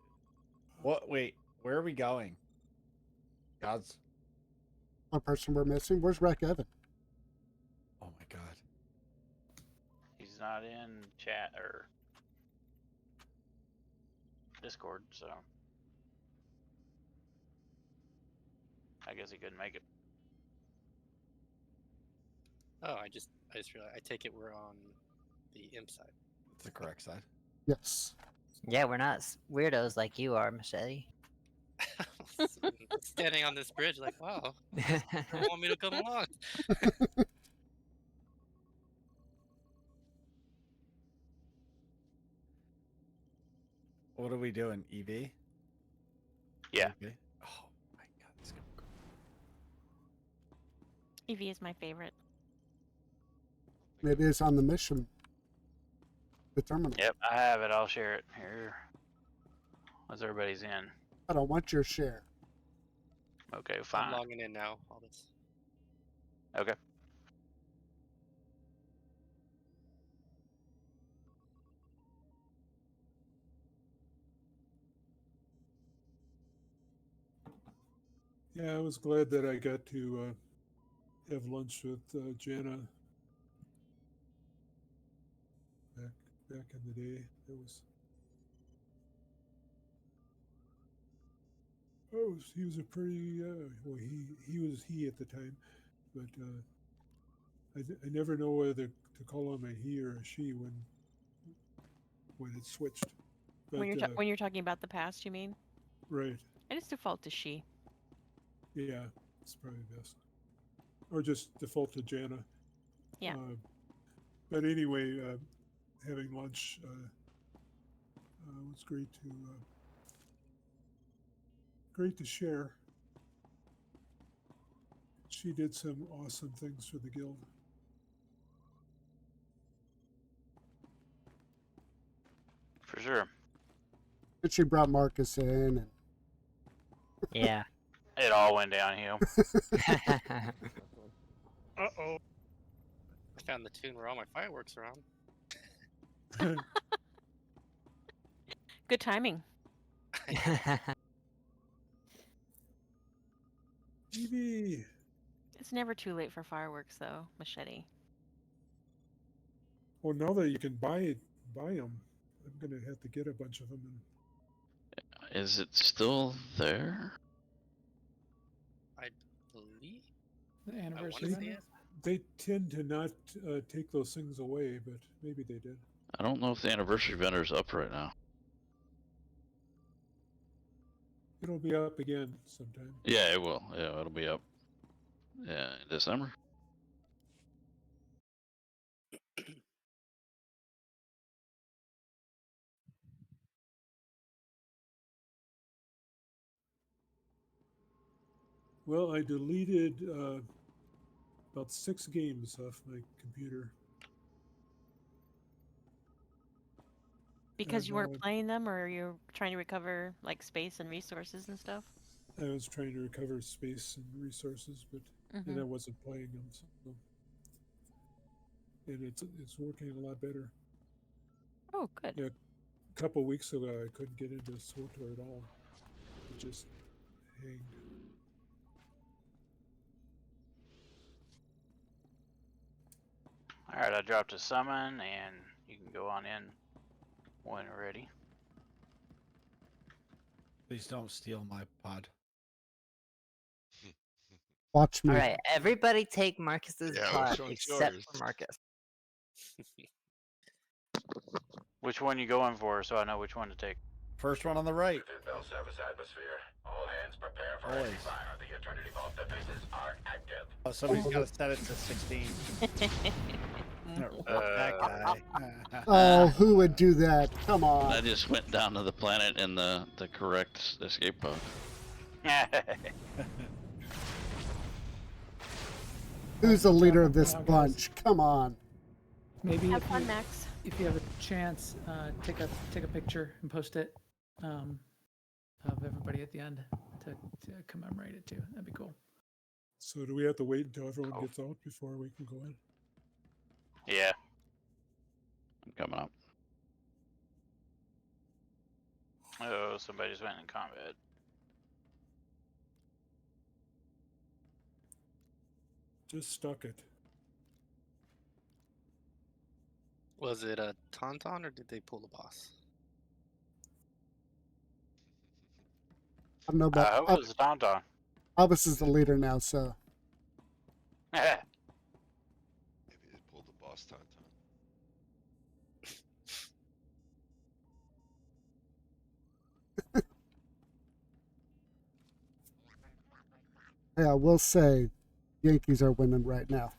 What? Wait, where are we going? Gods. One person we're missing. Where's Rack Evan? Oh my god. He's not in chat or Discord, so I guess he couldn't make it. Oh, I just realized. I take it we're on the imp side. It's the correct side. Yes. Yeah, we're not weirdos like you are, Machete. Standing on this bridge, like, wow, you want me to come along? What are we doing? EV? Yeah. EV? Oh my god, it's gonna go. EV is my favorite. It is on the mission. The terminal. Yep, I have it. I'll share it here. Once everybody's in. I don't want your share. Okay, I'm fine. logging in now. All this. Okay. Yeah, I was glad that I got to have lunch with Jana back in the day. It was. Oh, he was a pretty. Well, he at the time, but I never know whether to call him a he or a she when it switched. But, When you're talking about the past, you mean? Right. I just default to she. Yeah, it's probably best. Or just default to Jana. Yeah. But anyway, having lunch was great to share. She did some awesome things for the guild. For sure. And she brought Marcus in. And yeah. It all went downhill. Uh-oh. I found the tune where all my fireworks are on. Good timing. Evie. It's never too late for fireworks, though, Machete. Well, now that you can buy them, I'm gonna have to get a bunch of them. Is it still there? I believe The anniversary vendor? They tend to not take those things away, but maybe they did. I don't know if the anniversary vendor is up right now. It'll be up again sometime. Yeah, it will. Yeah, it'll be up. Yeah, in December. Well, I deleted about 6 games off my computer. Because And, you weren't playing them, or you're trying to recover like space and resources and stuff? I was trying to recover space and resources, but and I wasn't playing them, so and it's working a lot better. Oh, good. Yeah, a couple of weeks ago, I couldn't get into SWTOR at all. It just hanged. All right, I dropped a summon, and you can go on in when ready. Please don't steal my pod. Watch me. All right, everybody take Marcus's Yeah, pod which one's except yours? for Marcus. Which one you going for, so I know which one to take? First one on the right. Within bell service atmosphere, all hands prepare for Always. heavy fire. The Eternity Vault defenses are active. Oh, somebody's got to set it to 16. That guy. Oh, who would do that? Come on. I just went down to the planet in the correct escape pod. Who's the leader of this bunch? Come on. Maybe Have if fun, you, Max. if you have a chance, take a picture and post it of everybody at the end to commemorate it too. That'd be cool. So do we have to wait until everyone gets out before we can go in? Yeah. I'm coming up. Oh, somebody just went in combat. Just stuck it. Was it a Tauntaun or did they pull the boss? I don't know I about hope it was a Tauntaun. Albus is the leader now, so Maybe they pulled the boss Tauntaun. yeah, we'll say Yankees are winning right now.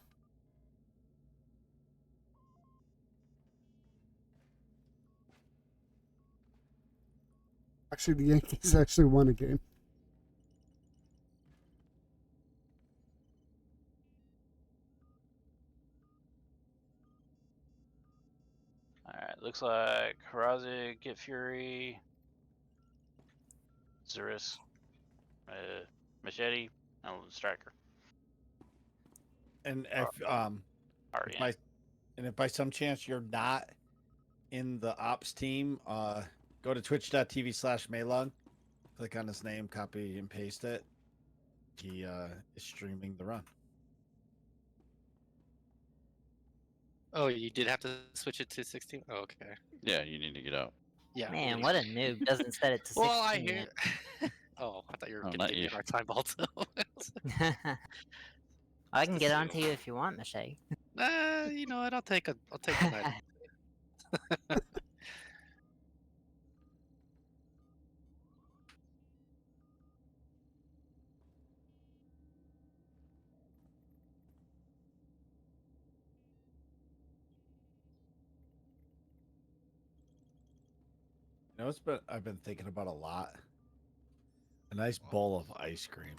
Actually, the Yankees actually won a game. Alright, looks like Harazi, Get Fury, Zerus, Machete, and Striker. And if by some chance you're not in the ops team, go to twitch.tv/Maylung, click on his name, copy and paste it. He is streaming the run. Oh, you did have to switch it to 16? Oh, okay. Yeah, you need to get out. Yeah. Man, what a noob doesn't set it to 16 Well, I hear. yet. Oh, I thought you were Oh, going not to give me you. a hard time also. I can get on to you if you want, Michelle. You know what? I'll take the night. You know, I've been thinking about a lot. A nice bowl of ice cream.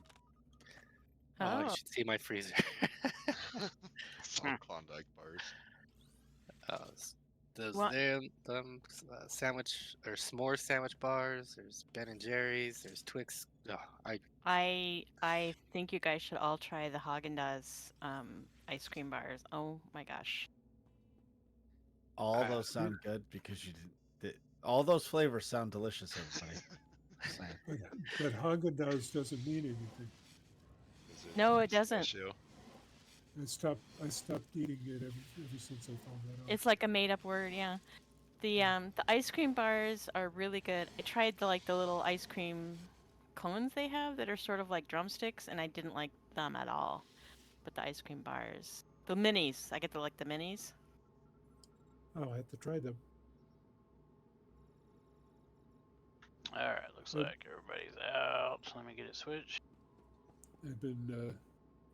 Oh, you should see my freezer. Some Klondike bars. Those What? sandwich or s'more sandwich bars. There's Ben and Jerry's. There's Twix. Oh, I think you guys should all try the Haagen-Dazs ice cream bars. Oh my gosh. All those sound good because you did. All those flavors sound delicious, everybody. But Haagen-Dazs doesn't mean anything. No, it doesn't. I stopped eating it ever since I found that out. It's like a made-up word, yeah. The ice cream bars are really good. I tried the little ice cream cones they have that are sort of like drumsticks, and I didn't like them at all. But the ice cream bars, the minis, I get to like the minis. Oh, I have to try them. Alright, looks like everybody's out. Let me get it switched. I've been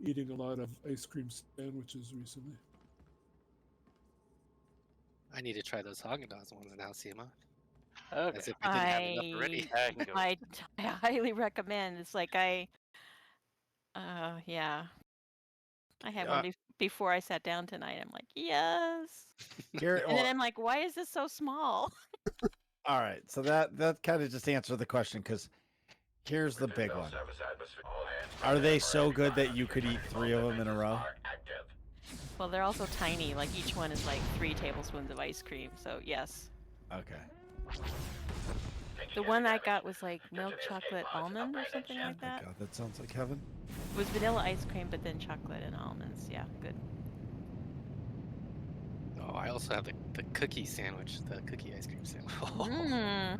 eating a lot of ice cream sandwiches recently. I need to try those Haagen-Dazs ones now, Seema. Okay. As if we didn't have enough already. I highly recommend. It's like Yeah. I had one before I sat down tonight. I'm like, yes. Here, And then I'm like, why is this so small? all right, so that kind of just answered the question, because here's the big one. Are they so good that you could eat 3 of them in a row? Well, they're also tiny. Like each one is like 3 tablespoons of ice cream. So yes. Okay. The one I got was like milk chocolate almond or something like that. God, that sounds like heaven. It was vanilla ice cream, but then chocolate and almonds. Yeah, good. Oh, I also have the cookie sandwich, the cookie ice cream sandwich. Mm.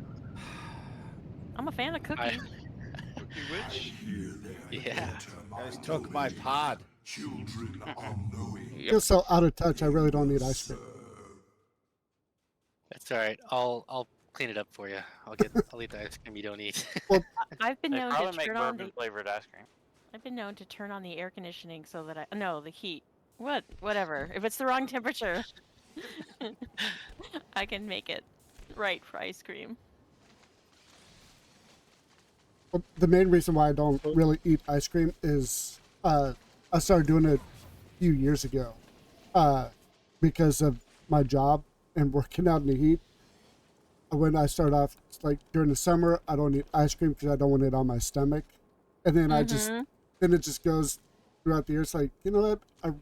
I'm a fan of cookies. Cookie witch? Yeah. Guys took my pod. Children unknowing. Feel so out of touch. I really don't need ice cream. That's all right. I'll clean it up for you. I'll eat the ice cream you don't eat. Well, I've been They known probably to make turn on bourbon the. flavored ice cream. I've been known to turn on the air conditioning so that the heat. Whatever. If it's the wrong temperature, I can make it right for ice cream. Well, the main reason why I don't really eat ice cream is I started doing it a few years ago because of my job and working out in the heat. When I start off, like during the summer, I don't eat ice cream because I don't want it on my stomach. And then then it just goes throughout the year. It's like, you know what? I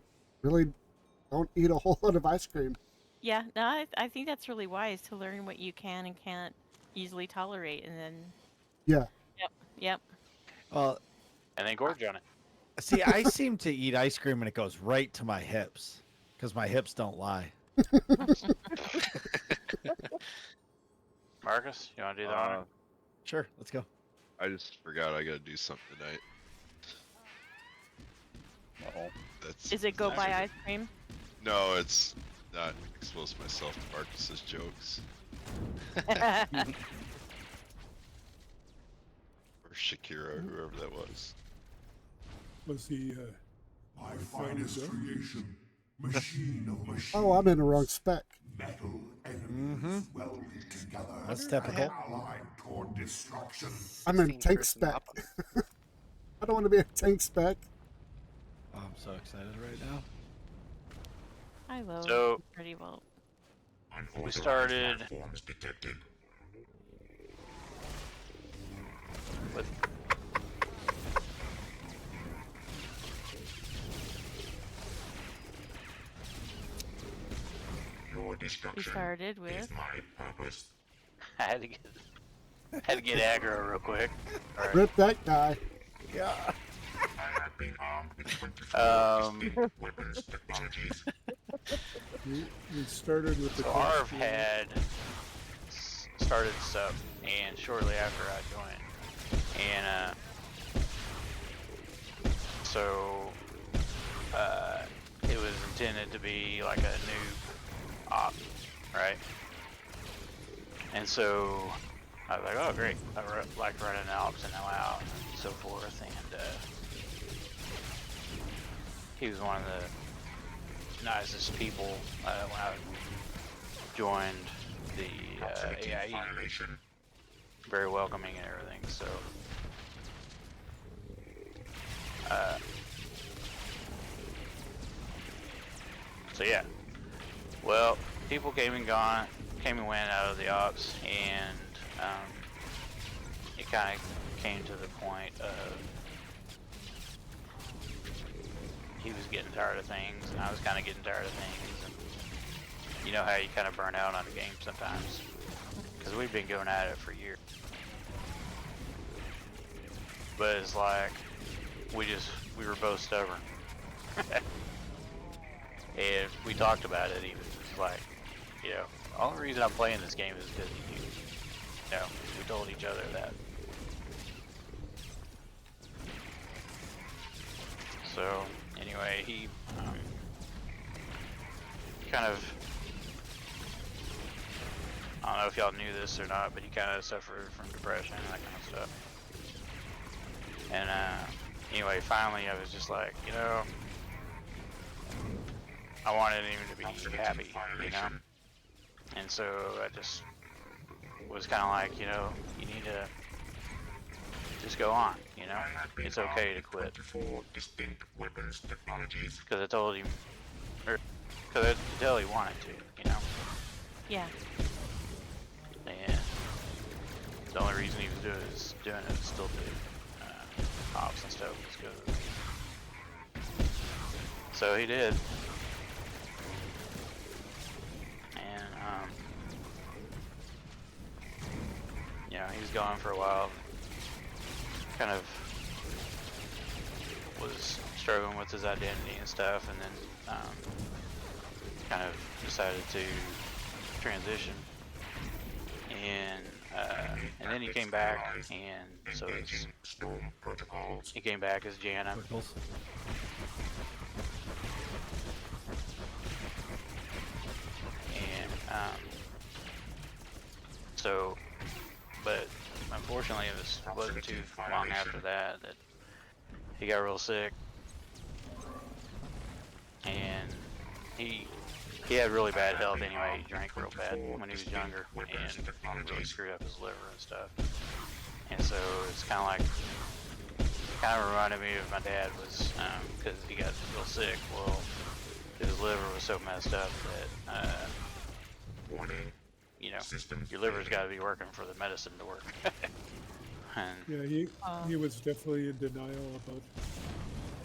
really don't eat a whole lot of ice cream. Yeah, no, I think that's really wise to learn what you can and can't easily tolerate, and then. Yeah. Yep. Well, and then gorge on it. See, I seem to eat ice cream and it goes right to my hips, because my hips don't lie. Marcus, you want to do the honor? Sure, let's go. I just forgot I gotta do something tonight. Is it go buy ice cream? No, it's not expose myself to Marcus's jokes. Or Shakira, whoever that was. Was he my finest creation, machine of machines. Oh, I'm in the wrong spec. Metal enemies welded together. That's typical. Allied toward destruction. I'm in tank spec. I don't want to be a tank spec. Oh, I'm so excited right now. I love So, Pretty Vault. We started with Your destruction we started with is my purpose. I had to get aggro real quick. All right. Rip that guy. Yeah. I have been armed with 24 distinct weapons technologies. we started with the So Arv had started stuff, and shortly after I joined, and so it was intended to be like a new op, right? And so I was like, oh great, I like running ops and out and so forth, and he was one of the nicest people when I joined the AIE. Very welcoming and everything, so so yeah. Well, people came and went out of the ops, and it kind of came to the point of he was getting tired of things, and I was kind of getting tired of things, and you know how you kind of burn out on a game sometimes, because we've been going at it for years. But it's like we were both stubborn. And we talked about it even. It's like, you know, the only reason I'm playing this game is because of you. You know, we told each other that. So, anyway, he kind of, I don't know if y'all knew this or not, but he kind of suffered from depression and that kind of stuff. And anyway, finally I was just like, you know, I wanted him to be happy, you know? And so I just was kind of like, you know, you need to just go on. You know, it's okay to quit. Because I told him, or because I could tell he wanted to. You know. Yeah. And the only reason he was doing it still do ops and stuff was because. So he did. And you know, he was gone for a while. Kind of was struggling with his identity and stuff, and then kind of decided to transition. And then he came back, and so he came back as Jana. And so, but unfortunately, it wasn't too long after that he got real sick, and he had really bad health anyway. He drank real bad when he was younger, and really screwed up his liver and stuff. And so it's kind of reminded me of my dad, was because he got real sick. Well, his liver was so messed up that you know, your liver's got to be working for the medicine to work. And Yeah, he was definitely in denial about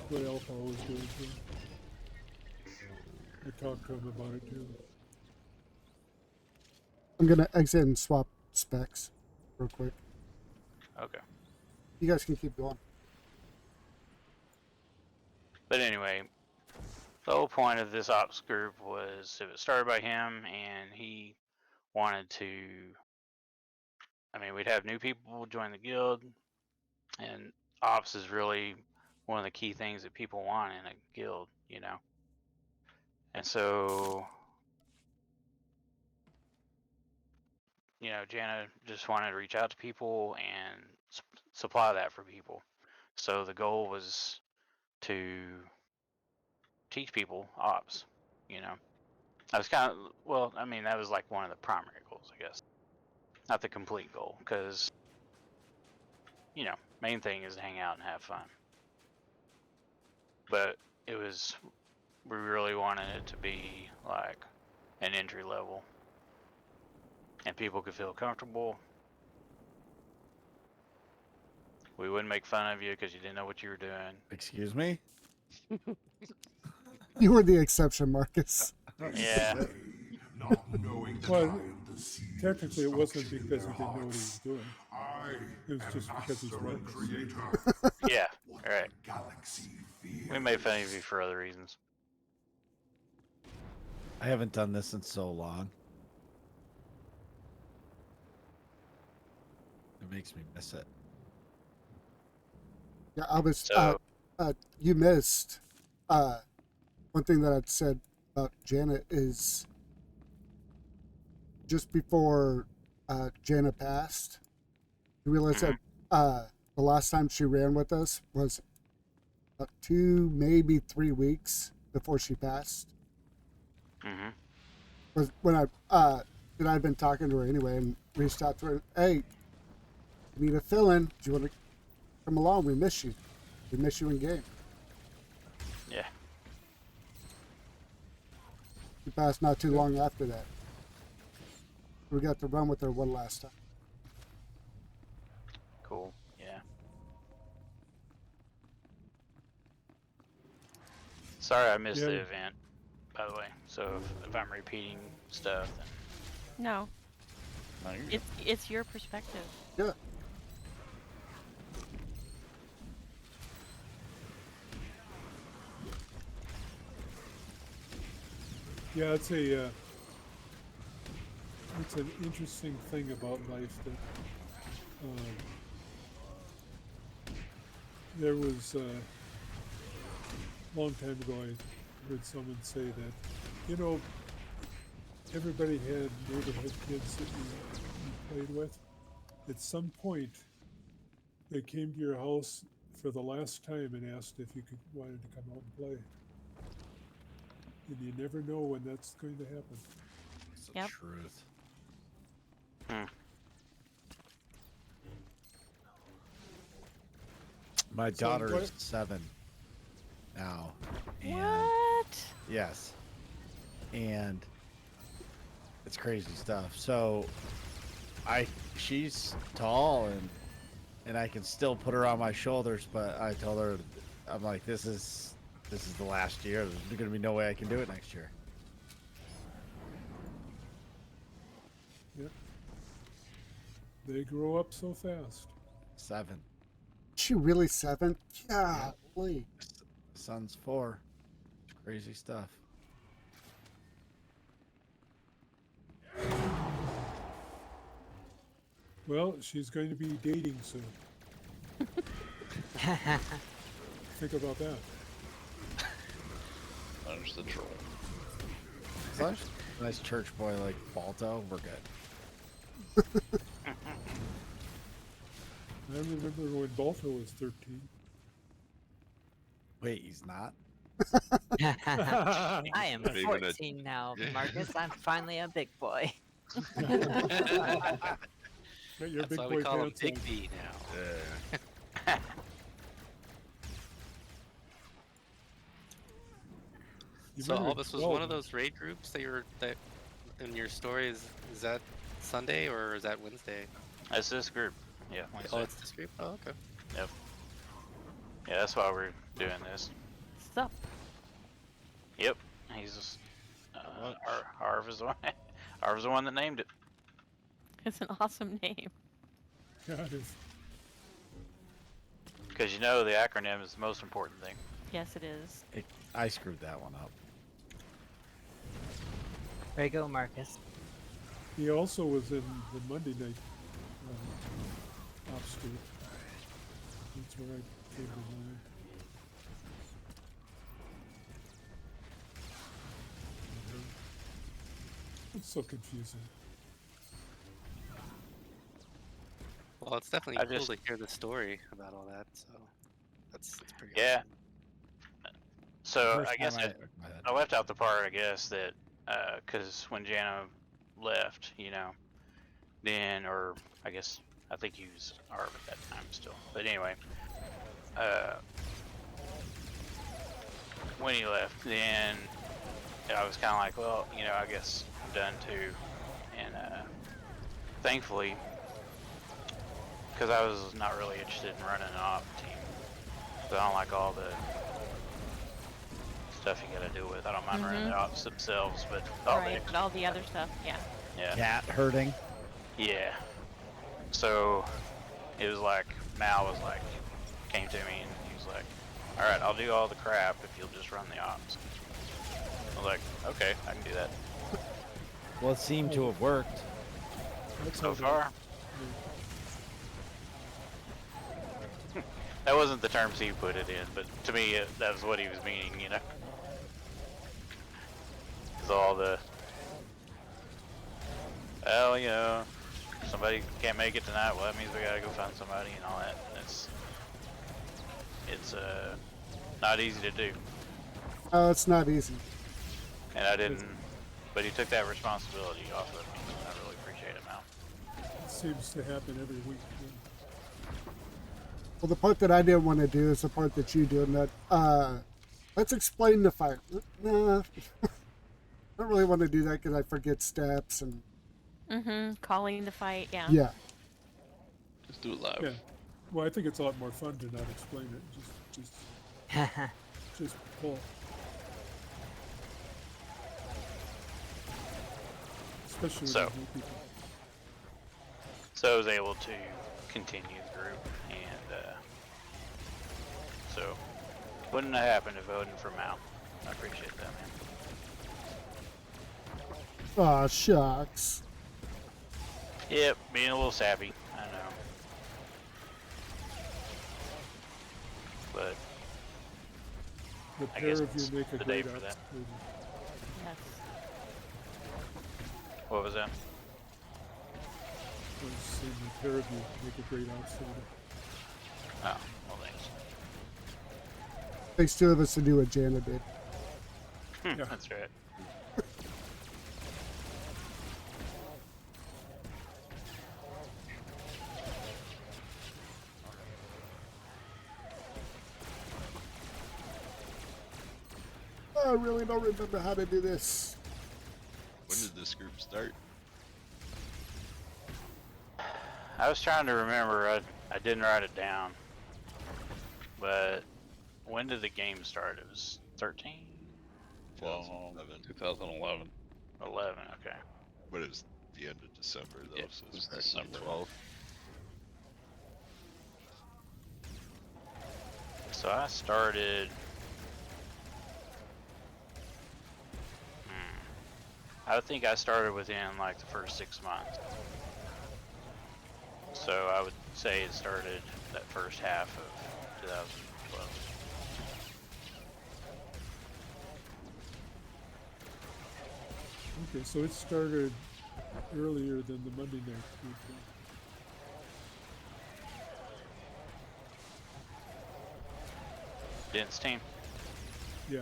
what alcohol was doing to him. I talked to him about it too. I'm gonna exit and swap specs real quick. Okay. You guys can keep going. But anyway, the whole point of this ops group was it was started by him, and he wanted to. I mean, we'd have new people join the guild, and ops is really one of the key things that people want in a guild, you know. And so, you know, Jana just wanted to reach out to people and supply that for people. So the goal was to teach people ops, you know. I was kind of, well, I mean, that was like one of the primary goals, I guess. Not the complete goal, because, you know, main thing is to hang out and have fun. But it was, we really wanted it to be like an entry level, and people could feel comfortable. We wouldn't make fun of you because you didn't know what you were doing. Excuse me? You were the exception, Marcus. Yeah. Well, technically it wasn't because he didn't know what he was doing. It was just because he's Marcus. Yeah, right. We made fun of you for other reasons. I haven't done this in so long. It makes me miss it. Yeah, I was. So, You missed. One thing that I'd said about Jana is just before Jana passed, you realized that the last time she ran with us was about 2, maybe 3 weeks before she passed. Was when I'd been talking to her anyway and reached out to her. Hey, you need a fill-in. Do you want to come along? We miss you. We miss you in game. Yeah. She passed not too long after that. We got to run with her one last time. Cool. Yeah. Sorry I missed the event, by the way. So if I'm repeating stuff, then... No. No, you're good. It's your perspective. Yeah. Yeah, it's an interesting thing about life that there was a long time ago I heard someone say that, you know, everybody had neighborhood kids that you played with. At some point, they came to your house for the last time and asked if you wanted to come out and play. And you never know when that's going to happen. It's the truth. My So daughter what- is 7 now. And What? yes. And it's crazy stuff. So she's tall and I can still put her on my shoulders, but I told her, I'm like, this is the last year. There's gonna be no way I can do it next year. Yep. They grow up so fast. 7. Is she really 7? Golly. Son's 4. Crazy stuff. Well, she's going to be dating soon. Think about that. There's the troll. As long as she's a nice church boy like Balto, we're good. I remember when Balto was 13. Wait, he's not? I am Not even a- 14 now, Marcus. I'm finally a big boy. Got your That's big why boy we call him pants Big on. B now. Yeah. You So remember Albus was 12, one of those raid groups that in your story is that Sunday or is that Wednesday? That's this group. Yeah. Oh, Wednesday. it's this group. Oh, okay. Yep. Yeah, that's why we're doing this. Sup? Yep. He's Harv is the one. Harv's the one that named it. It's an awesome name. Yeah, it is. Because you know the acronym is the most important thing. Yes, it is. I screwed that one up. There you go, Marcus. He also was in the Monday night ops group. That's where I came to mind. It's so confusing. Well, it's definitely I cool just- to hear the story about all that. So that's pretty. Yeah. So First I guess time I left out the part, I guess, that because when Jana left, you know, then, or I guess I think he was Arv at that time still. But anyway, when he left, then I was kind of like, well, you know, I guess I'm done too. And thankfully, because I was not really interested in running an op team, so I don't like all the stuff you got to deal with. I don't mind running the ops themselves, but all Right, but all the other stuff, yeah. yeah. Cat herding. Yeah. So it was like Mal was like came to me and he was like, "All right, I'll do all the crap if you'll just run the ops." I was like, "Okay, I can do that." Well, it seemed to have worked. So far. That wasn't the terms he put it in, but to me that was what he was meaning, you know. Cause all the, well, you know, somebody can't make it tonight. Well, that means we gotta go find somebody and all that. And it's not easy to do. Oh, it's not easy. And I didn't, but he took that responsibility off of me. I really appreciate it, Mal. It seems to happen every week. Yeah. Well, the part that I didn't want to do is the part that you do, and that, let's explain the fight. Nah, I don't really want to do that because I forget steps and... Calling the fight, yeah. Yeah. Just do it live. Yeah. Well, I think it's a lot more fun to not explain it. Just pull. Especially when So. there's new people. So I was able to continue the group, and so wouldn't have happened if it wasn't for Mal. I appreciate that, man. Aw, shucks. Yep, being a little sappy, I know. But The I pair guess of it's you make a the day great for that. ops team. Yes. What was that? I was saying the pair of you make a great ops team. Oh, well, thanks. Takes two of us to do what Jana did. That's right. I really don't remember how to do this. When did this group start? I was trying to remember. I didn't write it down. But when did the game start? It was 13? 2011. 11, okay. But it was the end of December, though, Yeah, so it was practically December. 12. So I started. I think I started within like the first 6 months. So I would say it started that first half of 2012. Okay, so it started earlier than the Monday night group. Dense team. Yeah.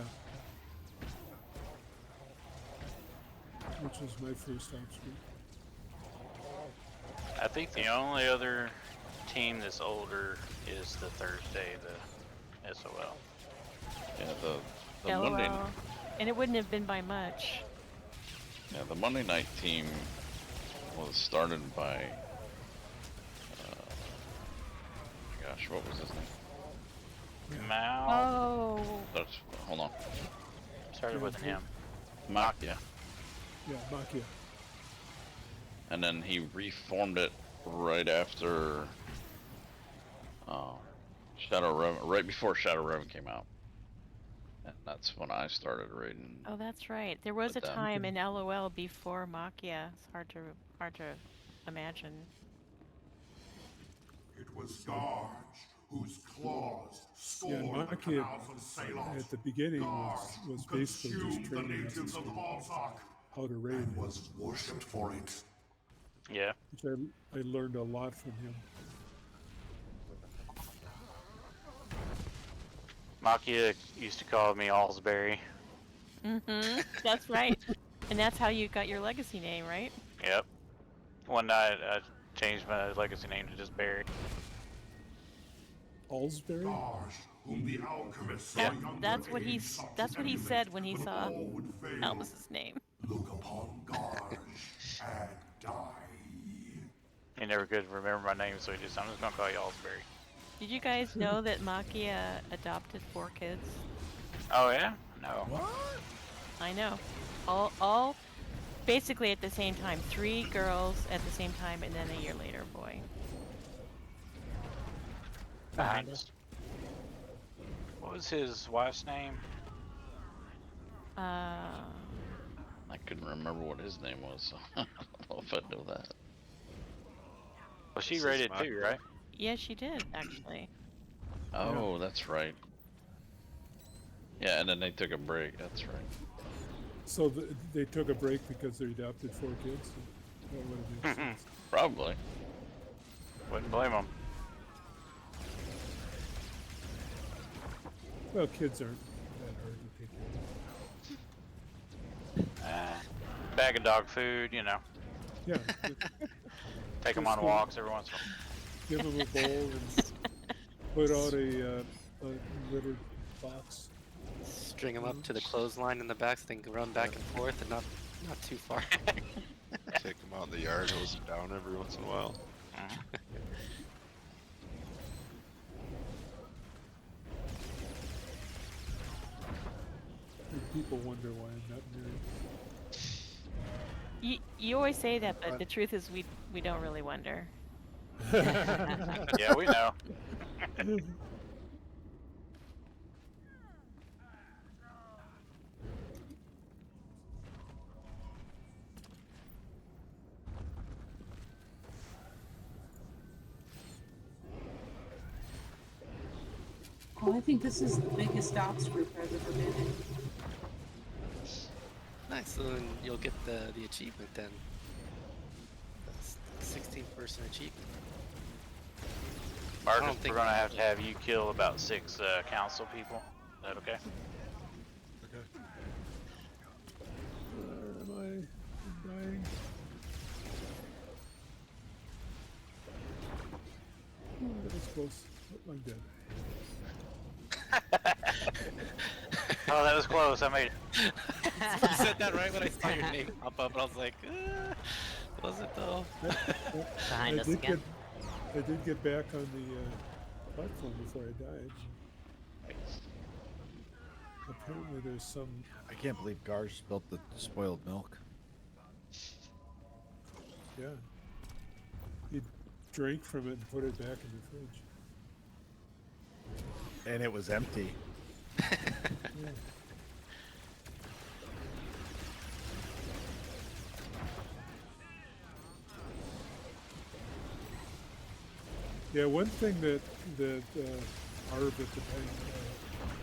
Which was my first ops group. I think the only other team that's older is the Thursday, the SOL. Yeah, the LOL. Monday. And it wouldn't have been by much. Yeah, the Monday night team was started by. Gosh, what was his name? Mal. Oh. That's, hold on. Started with an M. Makia. Yeah, Makia. And then he reformed it right after Shadow Revan, right before Shadow Revan came out. And that's when I started raiding. Oh, that's right. There was a with them. time in LOL before Makia. It's hard to imagine. It was Garge, whose claws Yeah, scored the Makia canals of Salot. at the beginning Garge, was who basically just consumed the training us natives as of the to Balzac how to raid. and was worshipped for it. Yeah. Which I learned a lot from him. Makia used to call me Allsbury. Mm-hmm. That's right. And that's how you got your legacy name, right? Yep. One night I changed my legacy name to just Barry. Allsbury? Garge, whom the alchemist saw Yeah, younger that's what he age sought that's to what he emulate, said when he but saw all would fail. Albus's name. Look upon Garge and die. He never could remember my name, so I'm just gonna call you Allsbury. Did you guys know that Makia adopted 4 kids? Oh yeah? No. What? I know. All basically at the same time. 3 girls at the same time, and then a year later, a boy. Nice. What was his wife's name? Uh, I couldn't remember what his name was, so I don't know if I know that. Well, she This is rated my- too, right? yeah, she did actually. Oh, that's right. Yeah, and then they took a break. That's right. So they took a break because they adopted 4 kids? That would have made sense. Probably. Wouldn't blame him. Well, kids aren't that hard to take care of. Bag of dog food, you know. Yeah. Take them on walks every once in a while. Give them a bowl and put out a litter box. String them up to the clothesline in the back so they can run back and forth and not too far. Take them out in the yard, hose them down every once in a while. And people wonder why I'm not married. You always say that, but the truth is we don't really wonder. Yeah, we know. Oh, I think this is the biggest ops group I've ever been in. Nice, so then you'll get the achievement then. The 16-person achievement. Marcus, think we're gonna have to have you kill about 6 council people. Is that okay? Okay. Am I dying? That was close. Oh, I'm dead. Oh, that was close. I made it. You said that right when I saw your name pop up, and I was like, was it though? Behind us again. I did get back on the platform before I died. Apparently, there's some. I can't believe Garge spilled the spoiled milk. Yeah. He drank from it and put it back in the fridge. And it was empty. Yeah. Yeah, one thing that Arv at the time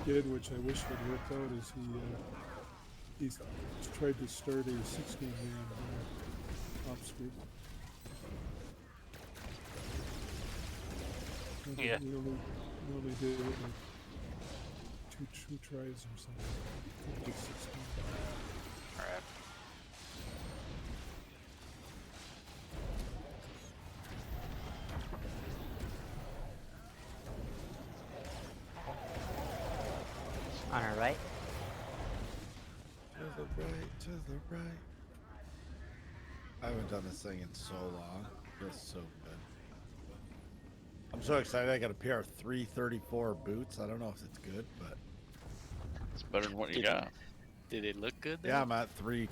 did, which I wish had worked out, is he's tried to start a 16-man ops group. Yeah. We only did it like two tries or something. Couldn't get 16. All right. On our right. To the right, to the right. I haven't done this thing in so long. It feels so good. I'm so excited. I got a pair of 334 boots. I don't know if it's good, but It's better than what you got. Did it look good? Yeah, I'm at 3.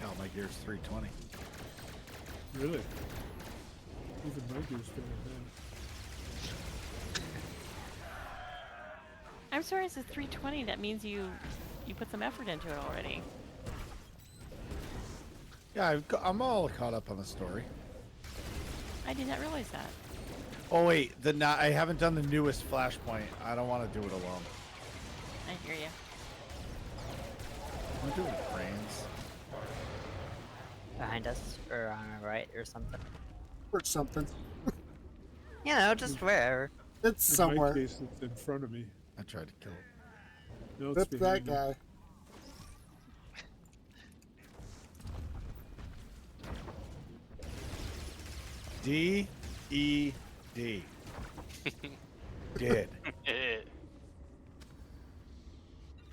Hell, my gear's 320. Really? Even my gear's better than that. I'm sorry, it's a 320. That means you put some effort into it already. Yeah, I'm all caught up on the story. I did not realize that. Oh wait, I haven't done the newest Flashpoint. I don't want to do it alone. I hear you. I'm doing cranes. Behind us, or on our right, or something. Or something. You know, just wherever. It's In somewhere. my case, it's in front of me. I tried to kill it. No, it's That's that behind me. guy. D-E-D. Did.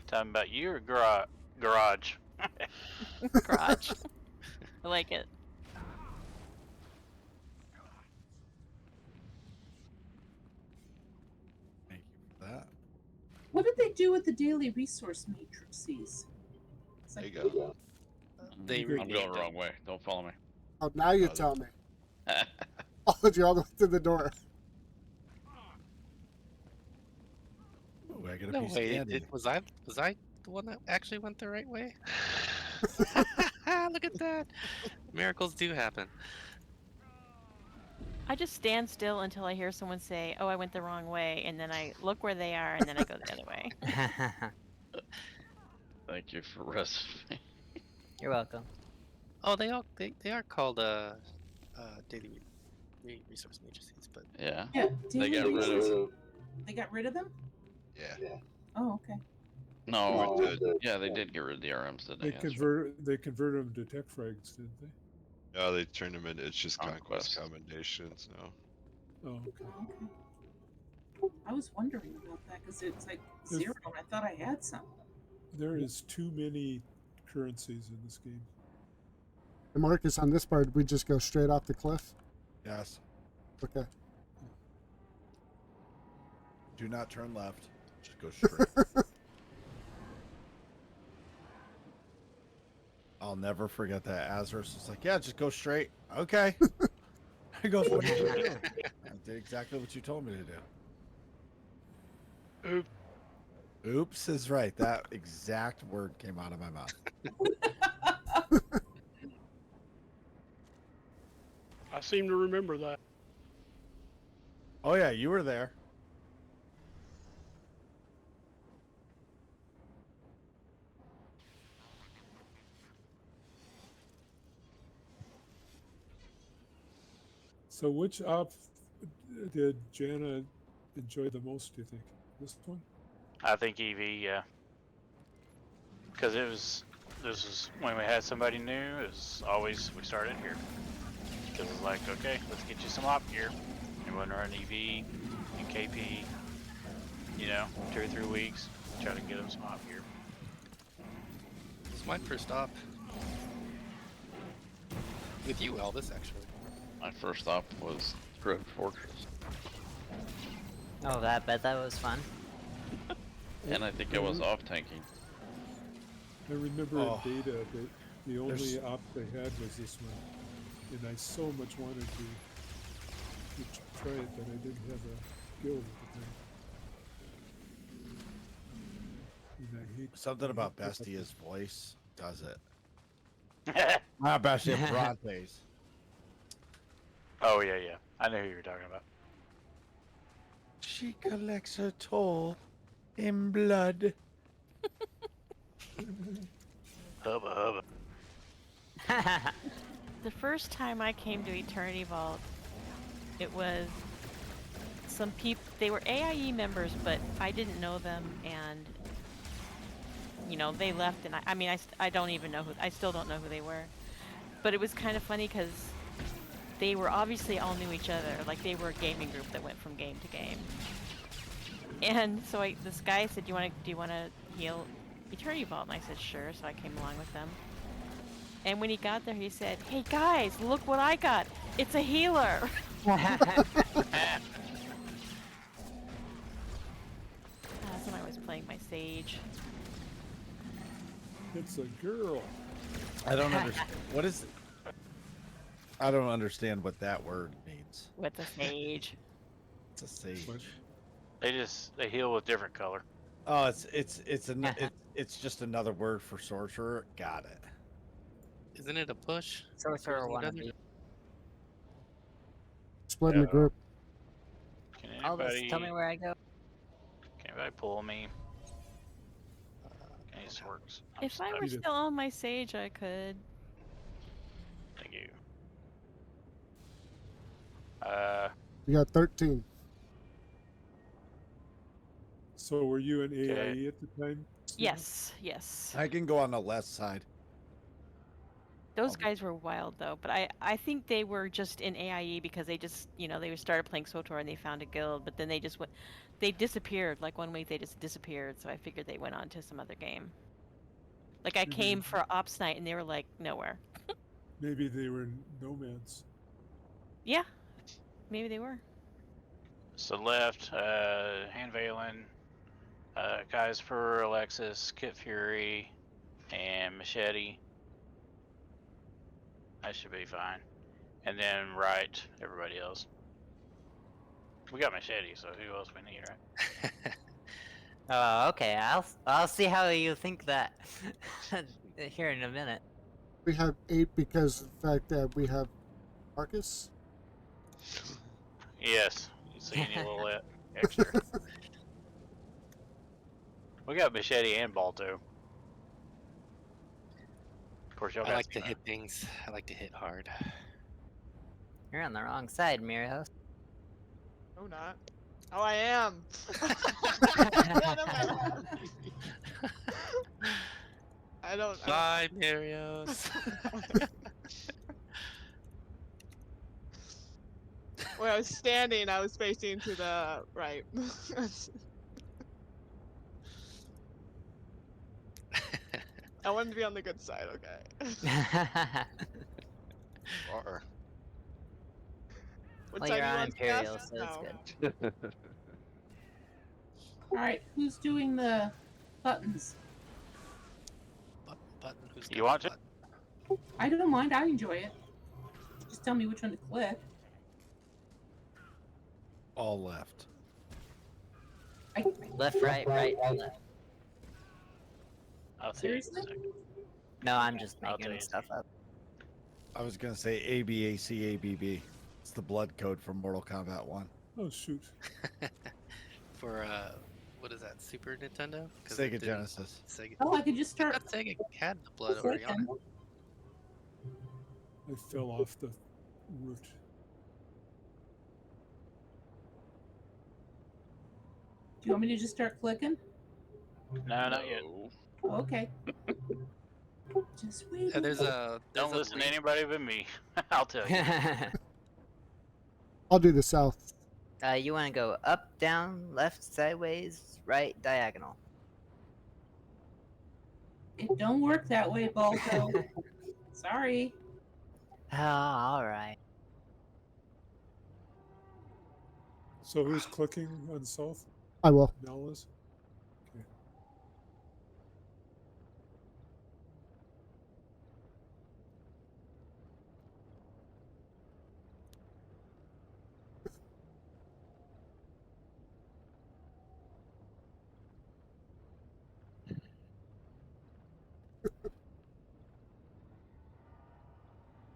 Talking about you or garage? Garage. I like it. Thank you for that. What did they do with the daily resource matrices? It's There like, you go. They I'm going renamed the them. wrong way. Don't follow me. Oh, now you Oh, tell me. Followed you all the way to the door. Oh, I got a No, piece of wait, candy. was I the one that actually went the right way? Look at that. Miracles do happen. I just stand still until I hear someone say, "Oh, I went the wrong way," and then I look where they are, and then I go the other way. Thank you for resting. You're welcome. Oh, they are called daily resource matrices, but Yeah. yeah, They daily got rid resource. of. They got rid of them? Yeah. Oh, okay. No, Went to- yeah, they did get rid of the RMs, didn't They they? That's right. they converted them to tech frags, didn't they? No, they turned them into, it's just conquest Conquest. commendations now. Oh, okay. Okay. I was wondering about that because it's like There's- 0. And I thought I had some. There is too many currencies in this game. And Marcus, on this part, we just go straight off the cliff. Yes. Okay. Do not turn left. Just go straight. I'll never forget that. Azurus was like, yeah, just go straight. Okay. He goes, what did you do? I did exactly what you told me to do. Oop. Oops is right. That exact word came out of my mouth. I seem to remember that. Oh, yeah, you were there. So which op did Jana enjoy the most, do you think? This one? I think EV, yeah. Because it was this is when we had somebody new. Is always we started here because it's like, okay, let's get you some op gear. You want to run EV and KP, you know, 2 or 3 weeks. Try to get them some op gear. It's my first op. With you, Elvis, actually. My first op was Red Fortress. Oh, I bet that was fun. And I think I was off tanking. I remember in beta that the only op I had was this one, and I so much wanted to try it, but I didn't have a guild at the time. And I hate Something about I hate Bestia's voice does it. Not Bestia, Brontes. Oh yeah, yeah. I know who you're talking about. She collects her toll in blood. Hubba hubba. The first time I came to Eternity Vault, it was some people. They were AIE members, but I didn't know them, and you know they left. And I mean, I don't even know who. I still don't know who they were. But it was kind of funny because they were obviously all knew each other. Like they were a gaming group that went from game to game. And so this guy said, do you want to heal Eternity Vault? And I said, sure. So I came along with them. And when he got there, he said, hey guys, look what I got. It's a healer. That's when I was playing my Sage. It's a girl. I don't understand. What is it? I don't understand what that word means. What's a Sage? It's a sage. They heal with different color. Oh, it's just another word for sorcerer. Got it. Isn't it a push? Sorcerer wannabe. Split in the group. Can Aldous, anybody tell me where I go. Can anybody pull me? Any sorts? I'm If I stuck. were still on my Sage, I could. Thank you. We got 13. So were you an AIE at the time? Yes, yes. I can go on the left side. Those guys were wild though, but I think they were just in AIE because they just, you know, they started playing SWTOR and they found a guild, but then they just they disappeared. Like one week they just disappeared, so I figured they went on to some other game. Like I came for Ops Night and they were like nowhere. Maybe they were nomads. Yeah, maybe they were. So left, Hand Valen, guys for Alexis, Kit Fury, and Machete. I should be fine. And then right, everybody else. We got Machete, so who else we need, right? Oh, okay. I'll see how you think that here in a minute. We have 8 because of the fact that we have Marcus. Yes. So you need a little extra. We got Machete and Balto. Of course, y'all I got like to hit things. I like to hit hard. You're on the wrong side, Mirios. Oh, not. Oh, I am. I don't. Bye, Marios. When I was standing, I was facing to the right. I wanted to be on the good side, okay? Are. What Well, side you're do you on want to Imperial, cast? so No. it's good. All right, who's doing the buttons? Button. Who's You want to? I don't mind. I enjoy it. Just tell me which one to click. All left. Left, right, right, left. I'll tell you in a Seriously? second. No, I'm just I'll tell making you. stuff up. I was gonna say ABAC. It's the blood code from Mortal Kombat 1. Oh shoot. For what is that? Super Nintendo? Sega Genesis. Sega. Oh, I could just I start. thought Sega had the blood already on it. I fell off the route. Do you want me to just start clicking? No, not yet. Oh, okay. Just wait. There's a Don't listen to anybody but me. I'll tell you. I'll do the south. You want to go up, down, left, sideways, right, diagonal. It don't work that way, Balto. Sorry. Oh, all right. So who's clicking on south? I will. Mel is? Okay.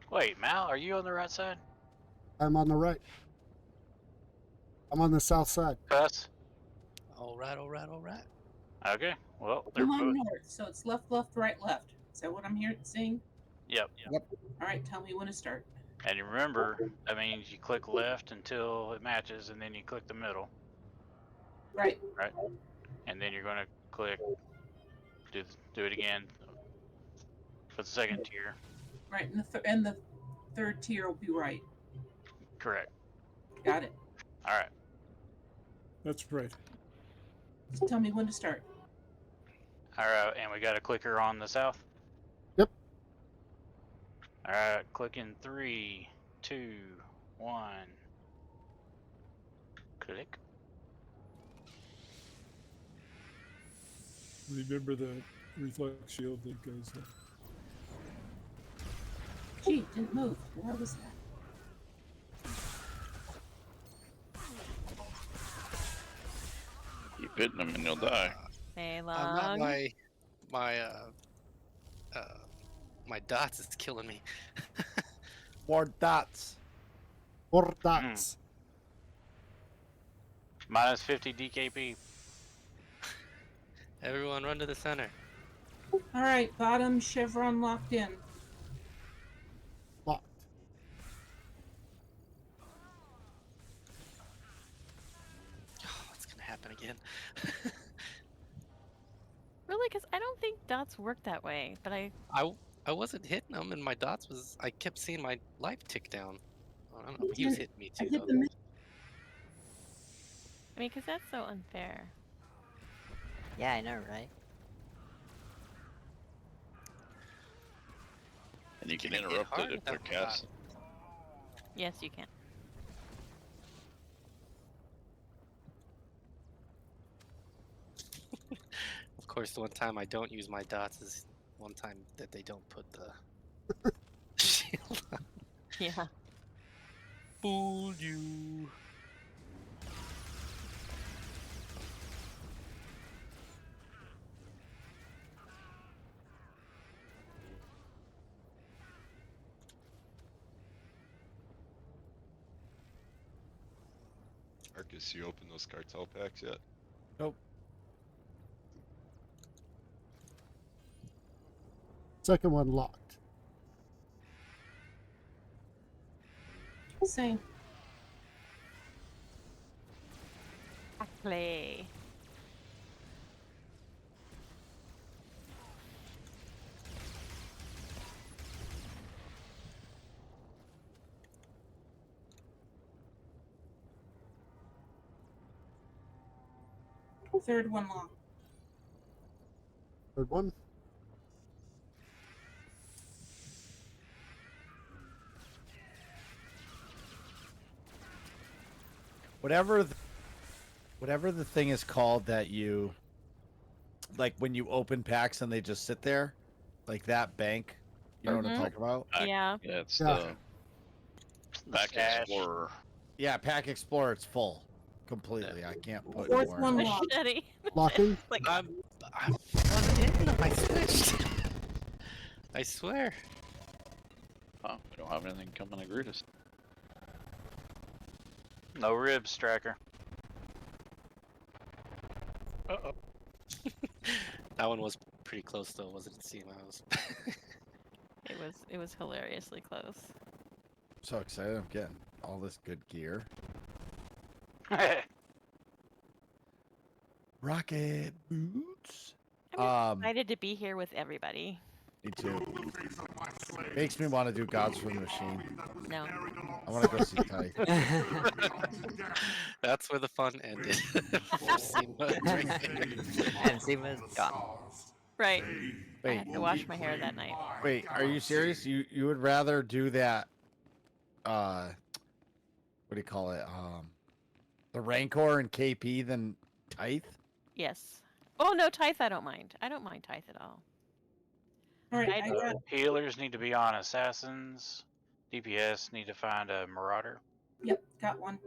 Wait, Mal, are you on the right side? I'm on the right. I'm on the south side. Us? All right, all right, all right. Okay. Well, they're I'm on both. north, so it's left, left, right, left. Is that what I'm seeing? Yep. All right, tell me when to start. And you remember, that means you click left until it matches, and then you click the middle. Right. Right. And then you're going to click, do it again for the second tier. Right, and the third tier will be right. Correct. Got it. All right. That's right. Just tell me when to start. All right, and we got a clicker on the south. Yep. All right, click in 3, 2, 1. Click. Remember the reflex shield that guys have. Gee, it didn't move. What was that? Keep hitting them and they'll die. Hey, I'm not long. my dots is killing me. More dots. More dots. Minus 50 DKP. Everyone run to the center. All right, bottom chevron locked in. Locked. Oh, it's gonna happen again. Really? Because I don't think dots work that way. But I wasn't hitting them, and my dots was. I kept seeing my life tick down. I don't know. He was hitting me too, though. I mean, because that's so unfair. Yeah, I know, right? And you can Can't hit interrupt hard it if with they're that one. casting. Yes, you can. Of course, the one time I don't use my dots is one time that they don't put the shield on. Yeah. Fooled you. Marcus, you open those cartel packs yet? Nope. Second one locked. Same. Play. Third one locked. Third one. Whatever the thing is called that you, like when you open packs and they just sit there, like that bank. You know what I'm talking about? Yeah. Yeah, it's Yeah. the Pack Explorer. Yeah, Pack Explorer. It's full, completely. I can't put Fourth more. one locked. Machete. Locking. Like, I wasn't hitting them. I switched. I swear. Oh, we don't have anything coming to greet us. No ribs, Tracker. Uh-oh. That one was pretty close, though, wasn't it? CMOs. it was hilariously close. So excited! I'm getting all this good gear. Rocket boots. I'm excited to be here with everybody. Me too. Makes me want to do Gods from the Machine. No. I want to go see Ty. That's where the fun ended. For Seema, right there. And Seema's gone. Right. I Wait, had to wash my hair that night. wait, are you serious? You would rather do that? What do you call it? The Rancor and KP than Tithe? Yes. Oh no, Tithe I don't mind. I don't mind Tithe at all. All right, I I got. Healers need to be on assassins. DPS need to find a marauder. Yep, got one.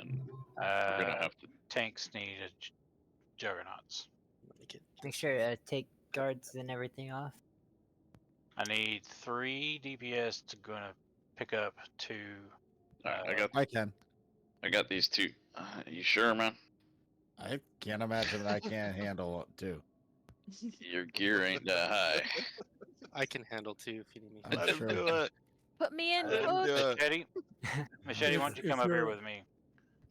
And we're gonna have to. Tanks need a juggernauts. Make sure to take guards and everything off. I need 3 DPS to gonna pick up 2. Alright, I can. I got these 2. You sure, man? I can't imagine that I can't handle 2. Your gear ain't that high. I can handle 2 if you need me. I'm Let him sure. do it. Put me in, Let him coach. do it. Machete, why don't you come up here with me?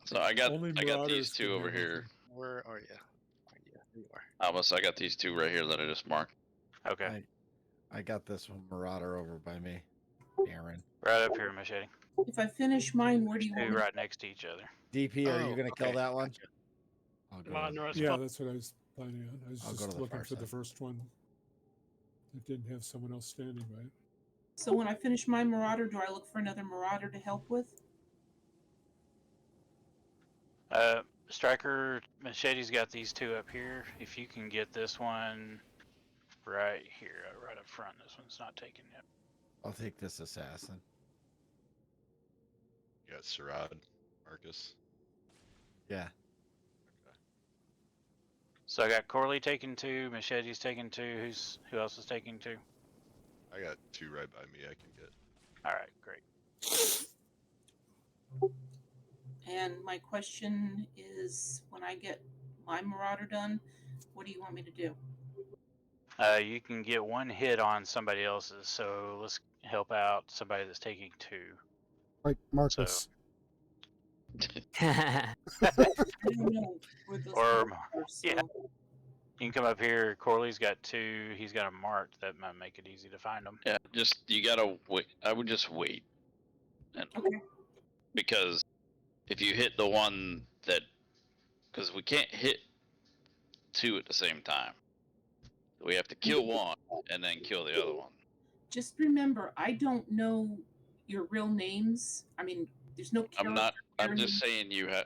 So I got Only these Marauders 2 can over handle here. Where are you? Yeah, there you are. Almost, I got these 2 right here that I just marked. Okay. I got this one Marauder over by me. Aaron. Right up here, Machete. If I finish mine, where do you want 2 me? right next to each other. DP, are you Oh, gonna kill okay, that one? gotcha. I'll go. Mine are Yeah, that's what I was planning on. I was I'll go just to the looking far for the side. first one that didn't have someone else standing by it. So when I finish my Marauder, do I look for another Marauder to help with? Striker, Machete's got these 2 up here. If you can get this one right here, right up front. This one's not taken yet. I'll take this assassin. You got Sarad, Marcus. Yeah. So I got Corley taking 2, Machete's taking 2. Who else is taking 2? I got 2 right by me. I can get. All right, great. And my question is, when I get my Marauder done, what do you want me to do? You can get 1 hit on somebody else's, so let's help out somebody that's taking 2. Like Marcus. I don't know where those Or, marks are, so yeah. You can come up here. Corley's got 2. He's got them marked. That might make it easy to find them. Yeah, just you gotta wait. I would just wait, and because if you hit the one that, because we can't hit 2 at the same time, we have to kill one and then kill the other one. just remember, I don't know your real names. I mean, there's no. I'm not. I'm character just saying you have.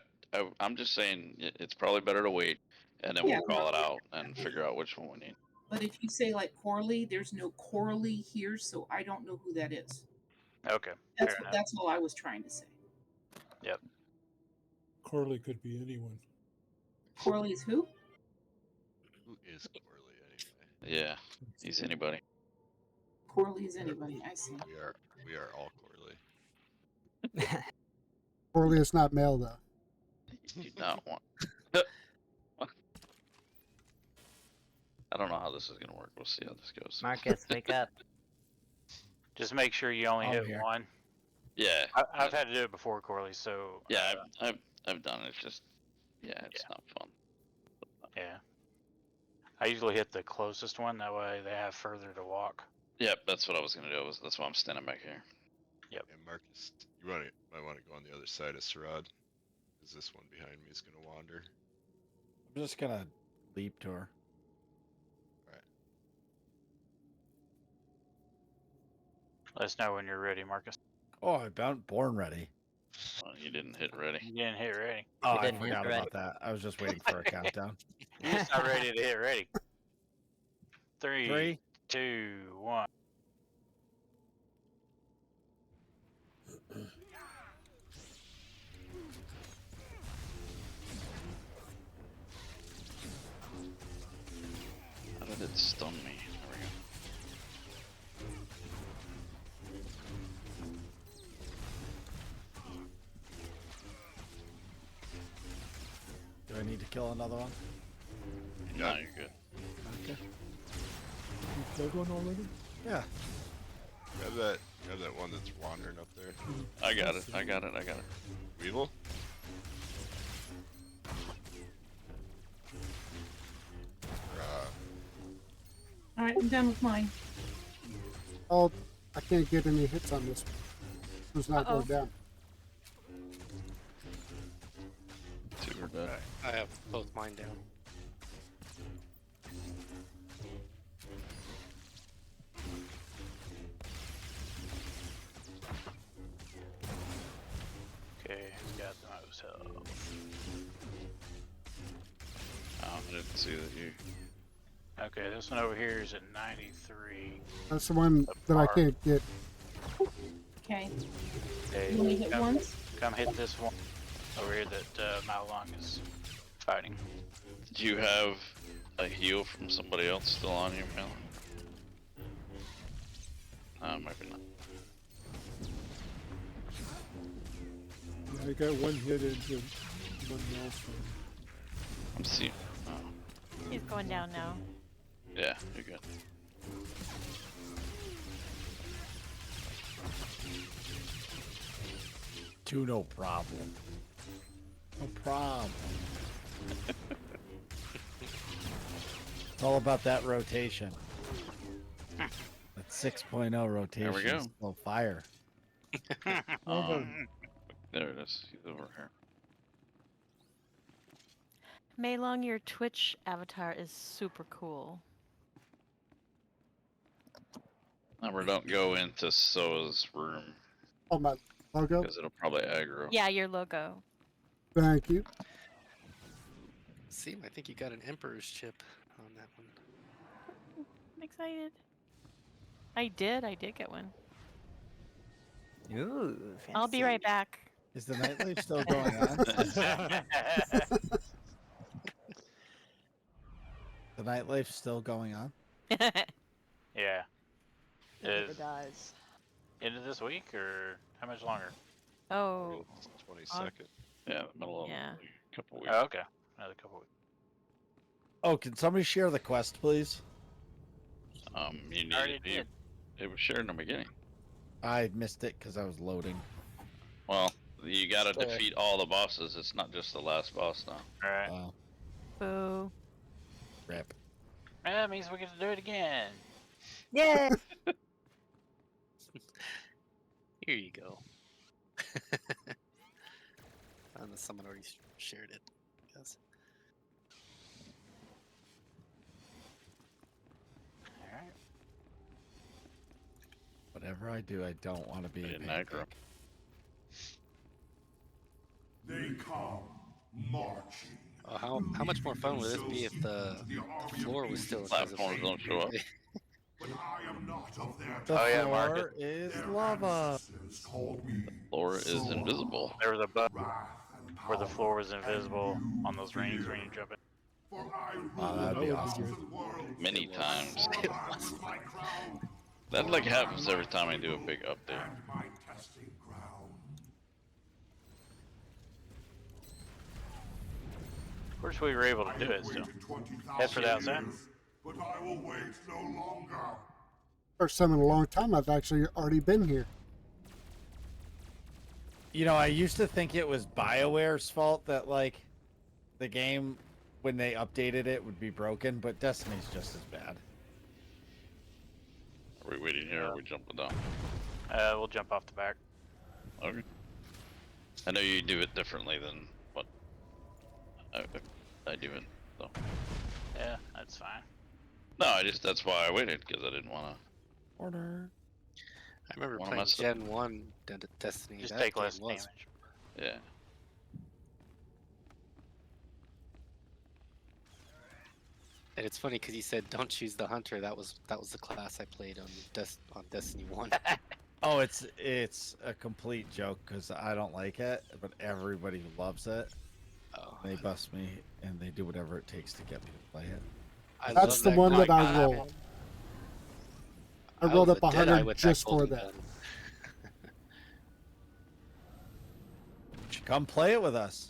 I'm just saying it's probably better to wait, and then Yeah. we'll call it out and figure out which one we need. But if you say like Corley, there's no Corley here, so I don't know who that is. Okay, That's all I was trying to say. Yep. Corley could be anyone. Corley's who? Who is Corley anyway? Yeah, he's anybody. Corley is anybody. I see. We are all Corley. Corley is not male, though. You do not want. I don't know how this is gonna work. We'll see how this goes. Marcus, wake up. Just make sure you only I'm hit here. 1. Yeah. I've had to do it before, Corley. So Yeah, I've done it. It's just, it's not fun. yeah. I usually hit the closest one. That way they have further to walk. Yep, that's what I was gonna do. That's why I'm standing back here. Yep. And Marcus, you might want to go on the other side of Sarad, because this one behind me is gonna wander. I'm just gonna leap to her. Let us know when you're ready, Marcus. Oh, I'm born ready. Well, you didn't hit ready. You didn't hit ready. Oh, You I didn't hit forgot ready. about that. I was just waiting for a countdown. You're just not ready to hit ready. 3, 3, 2, 1. How did it stun me? There we go. Do I need to kill another one? No, you're good. Okay. You killed one already? Yeah. Grab that one that's wandering up there. I got it. I got it. Weevil? All right, I'm done with mine. Oh, I can't get any hits on this one. Who's not going down? Two are dead. I have both mine down. Okay, who's got the most health? Oh, I didn't see that you. Okay, this one over here is at 93. That's the one that I can't get. Okay. Okay, You only hit once? come hit this one over here that Malong is fighting. Did you have a heal from somebody else still on you, Melon? Maybe not. Yeah, I got one hit into one maelstrom. I'm seeing. Oh, He's going down now. yeah, you're good. No problem. No problem. It's all about that rotation. That 6.0 rotation. There we go. Is still fire. There it is. He's over here. Maylong, your Twitch avatar is super cool. Remember, don't go into Soa's room Oh, my logo? because it'll probably aggro. Yeah, your logo. Thank you. See, I think you got an Emperor's chip on that one. I'm excited. I did get one. Ooh, I'll be right back. Is the nightlife still going on? The nightlife still going on? Yeah. It never Is dies. end of this week or how much longer? Oh. 22nd. Yeah, the middle of Yeah. a couple weeks. Oh, okay. Another couple weeks. Oh, can somebody share the quest, please? You Already need did. it was shared in the beginning. I missed it because I was loading. Well, you gotta defeat all the bosses. It's not just the last boss now. Alright. Boo. Rip. That means we get to do it again. Yay! Here you go. Unless someone already shared it. Yes. Alright. Whatever I do, I don't want to be a aggro. They come marching. Oh, how much more fun would this be if the floor was still Platforms don't show up. But I am not of their The Oh, yeah, floor Market. is lava. called me. Floor is invisible. There was a bug where the floor was invisible on those rings when you jump it. Oh, that'd be awesome. Many times. That like happens every time I do a big update. Of course, we were able to do it still. Head for the outside. But I will wait no longer. First time in a long time I've actually already been here. You know, I used to think it was BioWare's fault that, like, the game, when they updated it, would be broken, but Destiny's just as bad. Are we waiting here or are we jumping down? We'll jump off the back. Okay. I know you do it differently than what I do it, so. Yeah, that's fine. No, that's why I waited, because I didn't want to. Order. I remember Wanna playing mess up? Gen 1 Destiny. Just that take game less was damage. Yeah. And it's funny because you said don't choose the hunter. That was the class I played on Destiny 1. Oh, it's a complete joke because I don't like it, but everybody loves it. Oh, They bust me, and they do whatever it takes to get me to play it. That's the one that I roll. I rolled up 100 just for that. Come play it with us.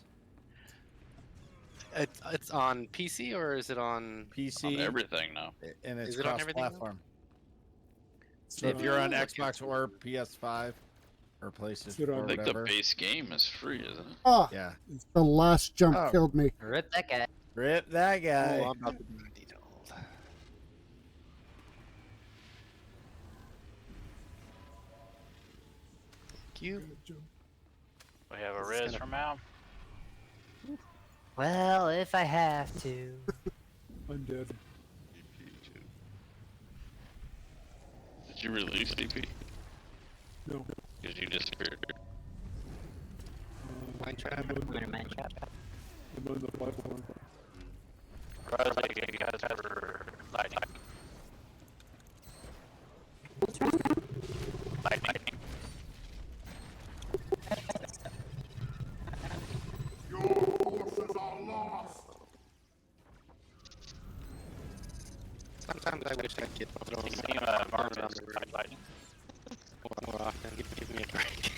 It's on PC or is it on PC? On everything now. And it's Is it on everything now? cross-platform. So if you're on Xbox or PS5 or PlayStation 4 I or think whatever. the base game is free, isn't it? Oh, Yeah. the last jump Oh. killed me. Rip that guy. Rip that guy. Oh, I'm about to be old. Thank you. We have a It's res gonna- from Al. Well, if I have to. Undead. Did you release DP? No. Because you disappeared. Mine trap. I'm gonna mine trap. I'm on the platform. I was like, you guys ever lightning? Lightning. Your forces are lost. Sometimes I wish I could throw You some seem Marcus like lightning. more often. Give me a break.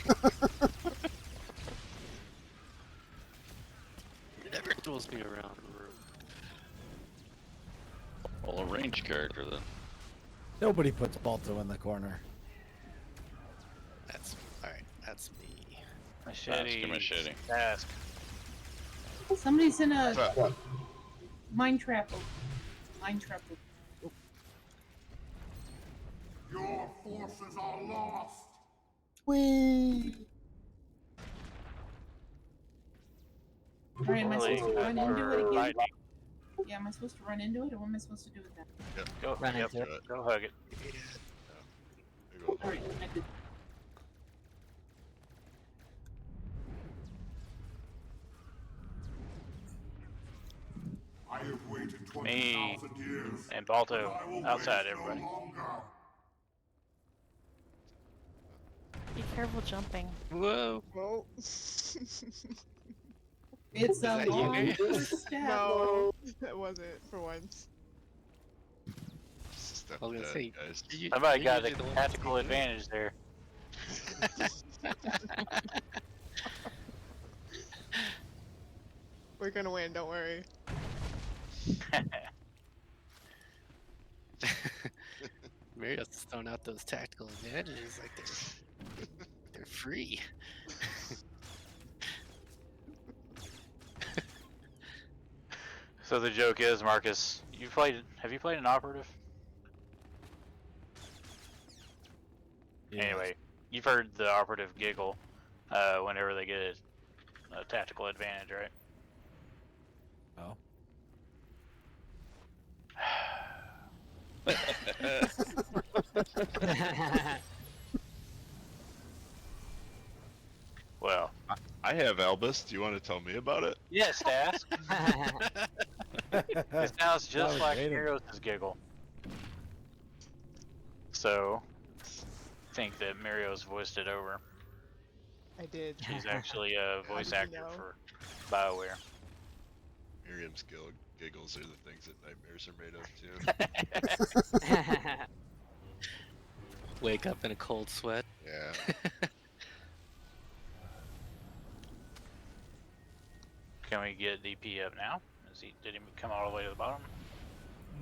It never throws me around the room. Well, a ranged character then. Nobody puts Balto in the corner. That's alright. That's me. Machete. Machete. Task. Somebody's in a mine trap. Mine trap. Your forces are lost. Whee! Alright, am I supposed to run into it again? Lightning. Yeah, am I supposed to run into it, or what am I supposed to do with that? Yep. Go, Run yep, into it. go hug it. There goes. Alright, connected. I have waited Me 20,000 years. and Balto but I will outside, wait everybody. No longer. Be careful jumping. Whoa. Whoa. It's a that you, long Mary? first step. No, that wasn't for once. Just a step I was gonna ahead, say, guys. Somebody got usually the the one tactical that's advantage there. We're gonna win, don't worry. Mario's just throwing out those tactical advantages like they're free. So the joke is, Marcus, have you played an operative? Yeah. Anyway, you've heard the operative giggle whenever they get a tactical advantage, right? Oh. Well, I have Albus. Do you want to tell me about it? yes, Stas. It sounds just was like waiting. Marios' giggle. So, I think that Marios voiced it over. I did. She's actually a voice did you actor know? for BioWare. Miriam's giggles are the things that nightmares are made of, too. Wake up in a cold sweat. Yeah. Can we get DP up now? Did he come all the way to the bottom?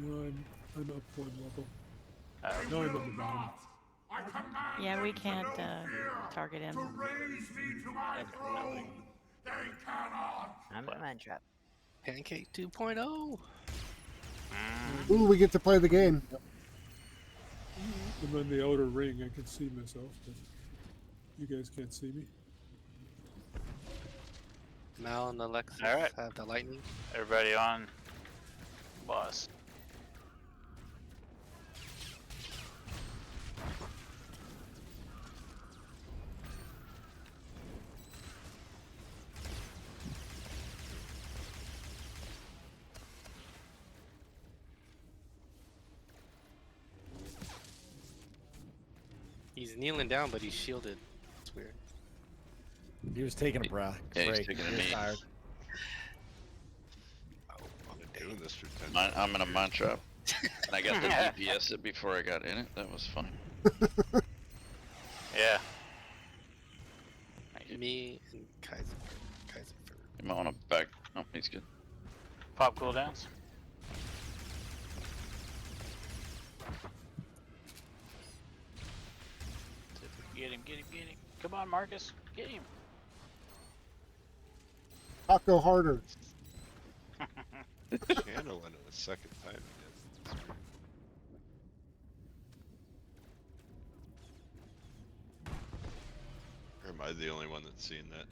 No, I'm up one level. No, I'm on the bottom. I command Yeah, we them to can't no fear, target him. to raise me to my throne. They cannot. I'm gonna mine trap. Pancake 2.0. Ooh, we get to play the game. I'm on the outer ring. I can see myself, but you guys can't see me. Mal and Alexis Alright. have the lightning. Everybody on boss. He's kneeling down, but he's shielded. It's weird. He was taking a breath. Yeah, he's break. taking a He was knee. tired. I've been doing this for 10 I'm in a mine trap. And I got the DPS it before I got in it. That was fun. Yeah. Me and Kaiser. You might want to back. Oh, he's good. Pop cooldowns. Get him, get him, get him. Come on, Marcus. Get him. Taco harder. Channel in it a second time again. That's weird. the only one that's seen that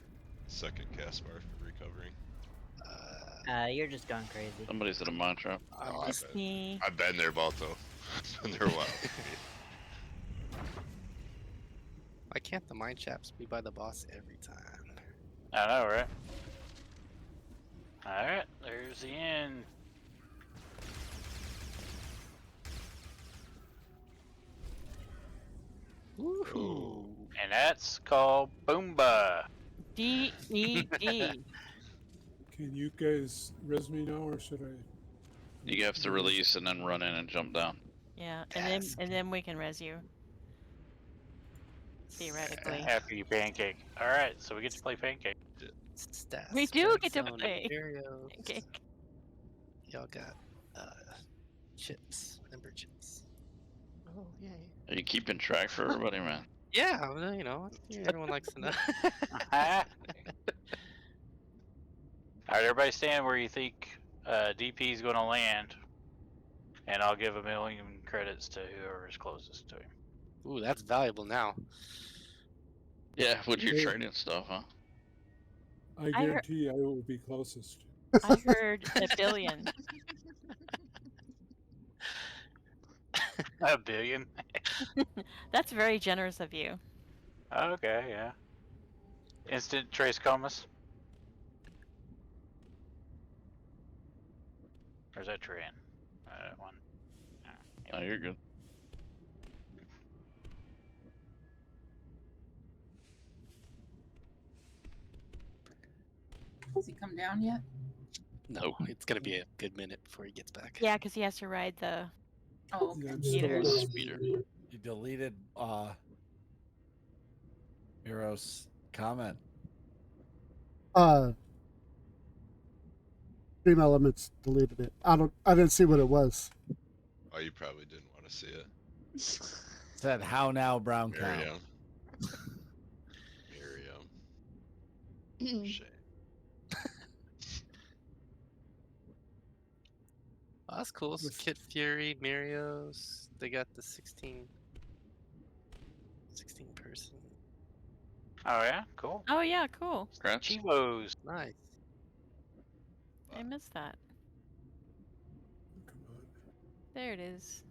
second cast bar for recovering? You're just going crazy. Somebody's at a mine trap. Oh, Just me. I've been there, Balto. Been there a while. Why can't the mine chaps be by the boss every time? I know, right? Alright, there's the end. Woohoo! And that's called Boomba. D-E-E. Can you guys res me now, or should I? You have to release and then run in and jump down. Yeah, and then we can res you. Theoretically. After you pancake. Alright, so we get to play pancake. We do get to play. Okay. Y'all got chips, member chips. Oh yay. Are you keeping track for everybody, man? Yeah, well, you know, everyone likes to know. Alright, everybody stand where you think DP is going to land. And I'll give 1 million credits to whoever's closest to him. Ooh, that's valuable now. Yeah, with your Hey. training stuff, huh? I guarantee I will be closest. I heard 1 billion. 1 billion? That's very generous of you. Okay, yeah. Instant trace comas. Or is that Tran? One. Oh, you're good. Has he come down yet? No, it's gonna be a good minute before he gets back. Yeah, because he has to ride the Oh, okay. meters. Speeder. You deleted Miro's comment. Stream Elements deleted it. I didn't see what it was. Oh, you probably didn't want to see it. Said how now, brown cow. Miriam. Miriam. Shame. Oh, that's cool. So Kit Fury, Mirios, they got the 16 person. Oh yeah, cool. Oh yeah, cool. Scratch. Chivos. Nice. I missed that. Come on. There it is.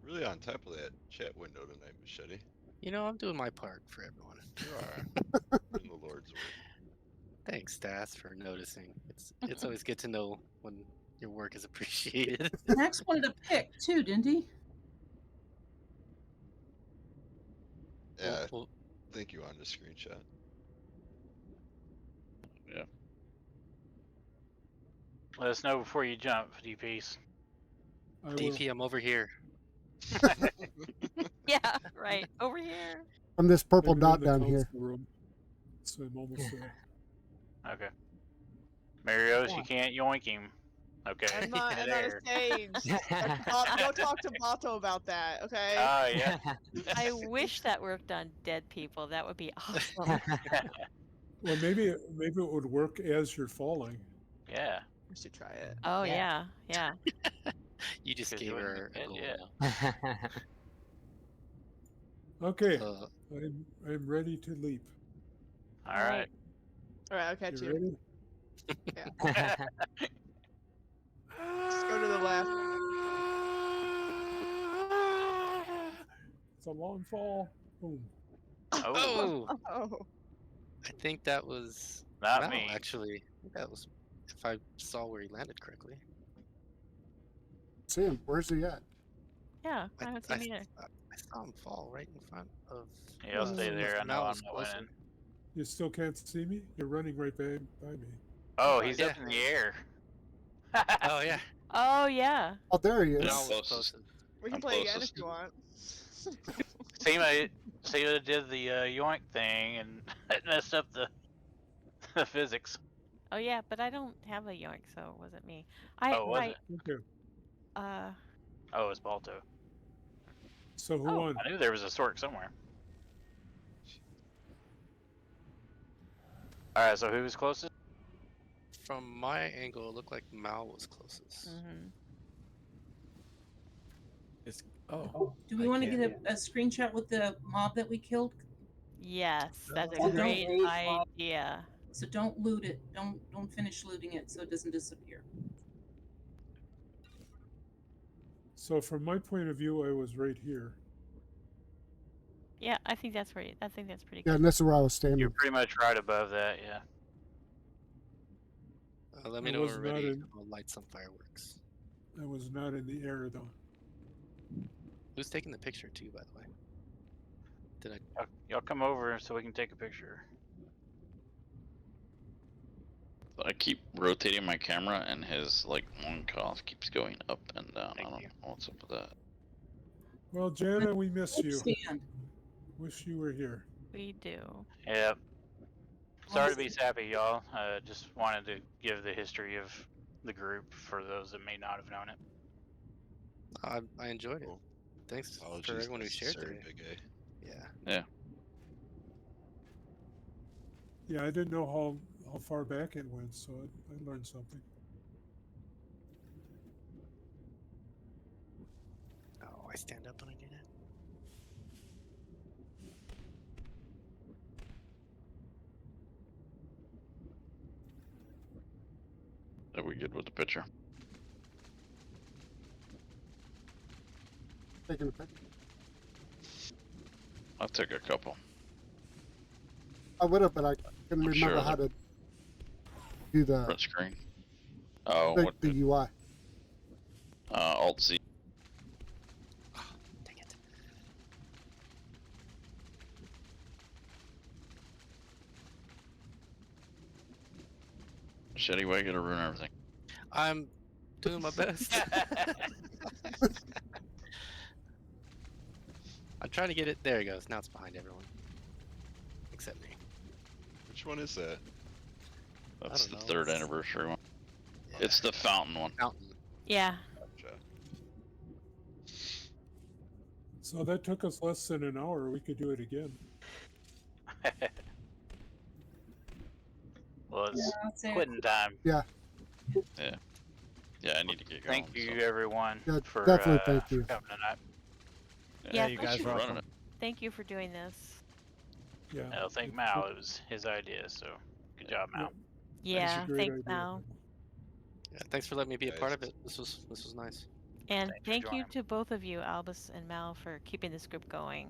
Really on top of that chat window tonight, Machete. You know, I'm doing my part for everyone. You are. In the Lord's work. Thanks, Stas, for noticing. It's always good to know when your work is appreciated. Max wanted a pick too, didn't he? Yeah, Well, I think you on the screenshot. Yeah. Let us know before you jump, DPs. DP, I'm over here. Yeah, right. Over here. From this purple I'm in dot the down here. council room, so I'm almost there. Okay. Marios, you can't yoink him. Okay. I'm not a There. stage. Don't talk to Bato about that, okay? Oh yeah. I wish that worked on dead people. That would be awesome. Well, maybe it would work as you're falling. Yeah. We should try it. Oh yeah, yeah. You just 'Cause gave you wouldn't her get a goal hit, now. Okay, I'm ready to leap. All right. All right, I'll catch You you. ready? Yeah. Just go to the left. It's a long fall. Boom. Oh. Oh. I think that was Not Mal, me. actually. I think that was, if I saw where he landed correctly. See him. Where's he at? Yeah, I haven't seen him either. I saw him fall right in front of. Yeah, I'll stay there. I know Mal I'm was not closer. winning. You still can't see me? You're running right by me. Oh, he's Yeah. up in the air. Oh yeah. Oh yeah. Oh, there he is. Mal was Closest. closest. We can I'm play again if closest. you want. Seema did the yoink thing and it messed up the physics. Oh yeah, but I don't have a yoink, so it wasn't me. Oh, was right. it? Okay. Oh, it's Balto. So who won? I knew there was a Sork somewhere. Alright, so who was closest? From my angle, it looked like Mal was closest. Mm-hmm. It's Do we want to get a screenshot with the mob that we killed? Yes, that's So a don't- great idea. So don't loot it. Don't finish looting it so it doesn't disappear. So from my point of view, I was right here. Yeah, I think that's right. I think that's pretty Yeah, good. and that's where I was You're standing. pretty much right above that, yeah. Let me I know when was we're not ready. in. I'll light some fireworks. I was not in the air though. Who's taking the picture too, by the way? Did I? Y'all come over so we can take a picture. I keep rotating my camera, and his like one cost keeps going up and down. I don't know what's up with that. Well, Jana, we miss you. Stand. Wish you were here. We do. Yep. Sorry to be sappy, y'all. Just wanted to give the history of the group for those that may not have known it. I enjoyed it. Thanks for everyone who shared necessary, today. Big A. Yeah. Yeah. Yeah, I didn't know how far back it went, so I learned something. Oh, I stand up when I do that. Are we good with the picture? Taking a picture. I took a couple. I would have, but I couldn't I'm remember sure how the to do the print screen. Oh, the, what? the UI. Alt Z. Dang it. Shetty, why you gotta ruin everything? I'm doing my best. I'm trying to get it. There it goes. Now it's behind everyone. Except me. Which one is that? That's the know, third it's- anniversary one. Yeah. It's the fountain one. Fountain. Yeah. Gotcha. So that took us less than an hour. We could do it again. Well, it's Yeah, I'd say- quitting time. Yeah. Yeah. Yeah, I need to get going. Thank you, everyone, Yeah, for, definitely thank for you. coming tonight. Yeah, you thank guys you are for awesome. running it. Thank you for doing this. Yeah. I don't think Mal, it was his idea, so good job, Mal. Yeah, great thanks, idea. Mal. Yeah, thanks for letting me be a part Guys. of it. This was nice. And Thanks for thank you joining. to both of you, Albus and Mal, for keeping this group going.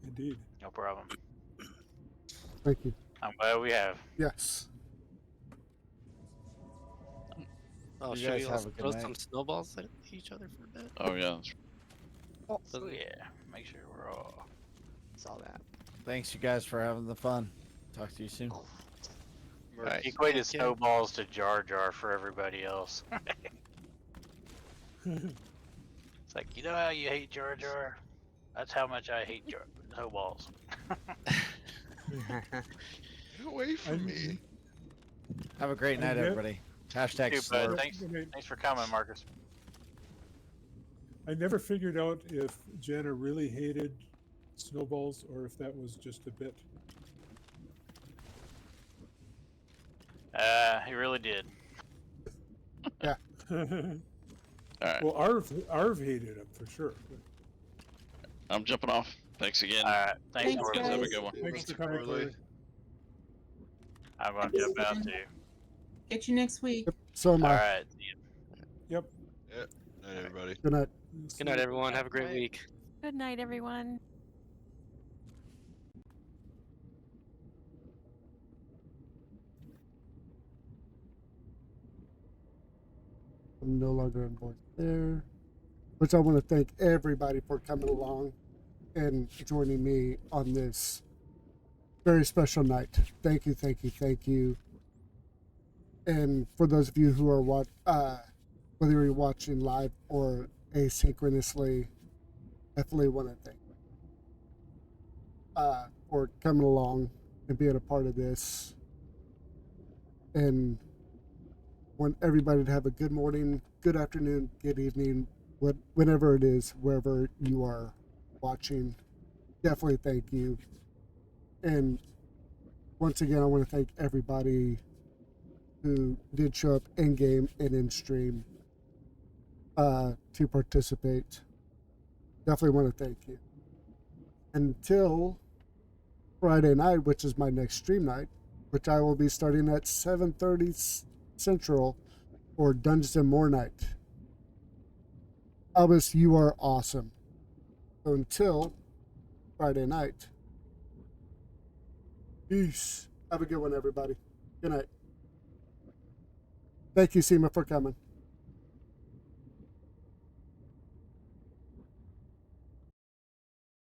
Indeed. No problem. Thank you. I'm glad we have. Yes. Oh, You should guys we have also a good throw night. some snowballs at each other for a bit? Oh yeah. Oh, Doesn't- yeah. Make sure we're all. Saw that. Thanks, you guys, for having the fun. Talk to you soon. Alright. He equated Thank you. snowballs to Jar Jar for everybody else. It's like, you know how you hate Jar Jar? That's how much I hate snowballs. Get away from me. Have a great night, Yeah. everybody. Hashtag Dude, bud, slurp. thanks for coming, Marcus. I never figured out if Jana really hated snowballs or if that was just a bit. He really did. Yeah. All right. Well, Arv hated him for sure. I'm jumping off. Thanks again. All right. Thanks, Thanks, Morley. Have a guys. good one. Thanks for coming, Corey. I'm going to jump out, too. Get you next week. Yep. So am All I. right. See ya. Yep. Yeah. Night, everybody. Good night. Good night, everyone. Have a great week. Good night, everyone. I'm no longer in voice there. Which I want to thank everybody for coming along and joining me on this very special night. Thank you, thank you, thank you. And for those of you who are whether you're watching live or asynchronously, definitely want to thank for coming along and being a part of this. And want everybody to have a good morning, good afternoon, good evening, whenever it is, wherever you are watching. Definitely thank you. And once again, I want to thank everybody who did show up in game and in stream. to participate. Definitely want to thank you. Until Friday night, which is my next stream night, which I will be starting at 7:30 Central for Dungeons and More night. Albus, you are awesome. So until Friday night, peace. Have a good one, everybody. Good night. Thank you, Seema, for coming.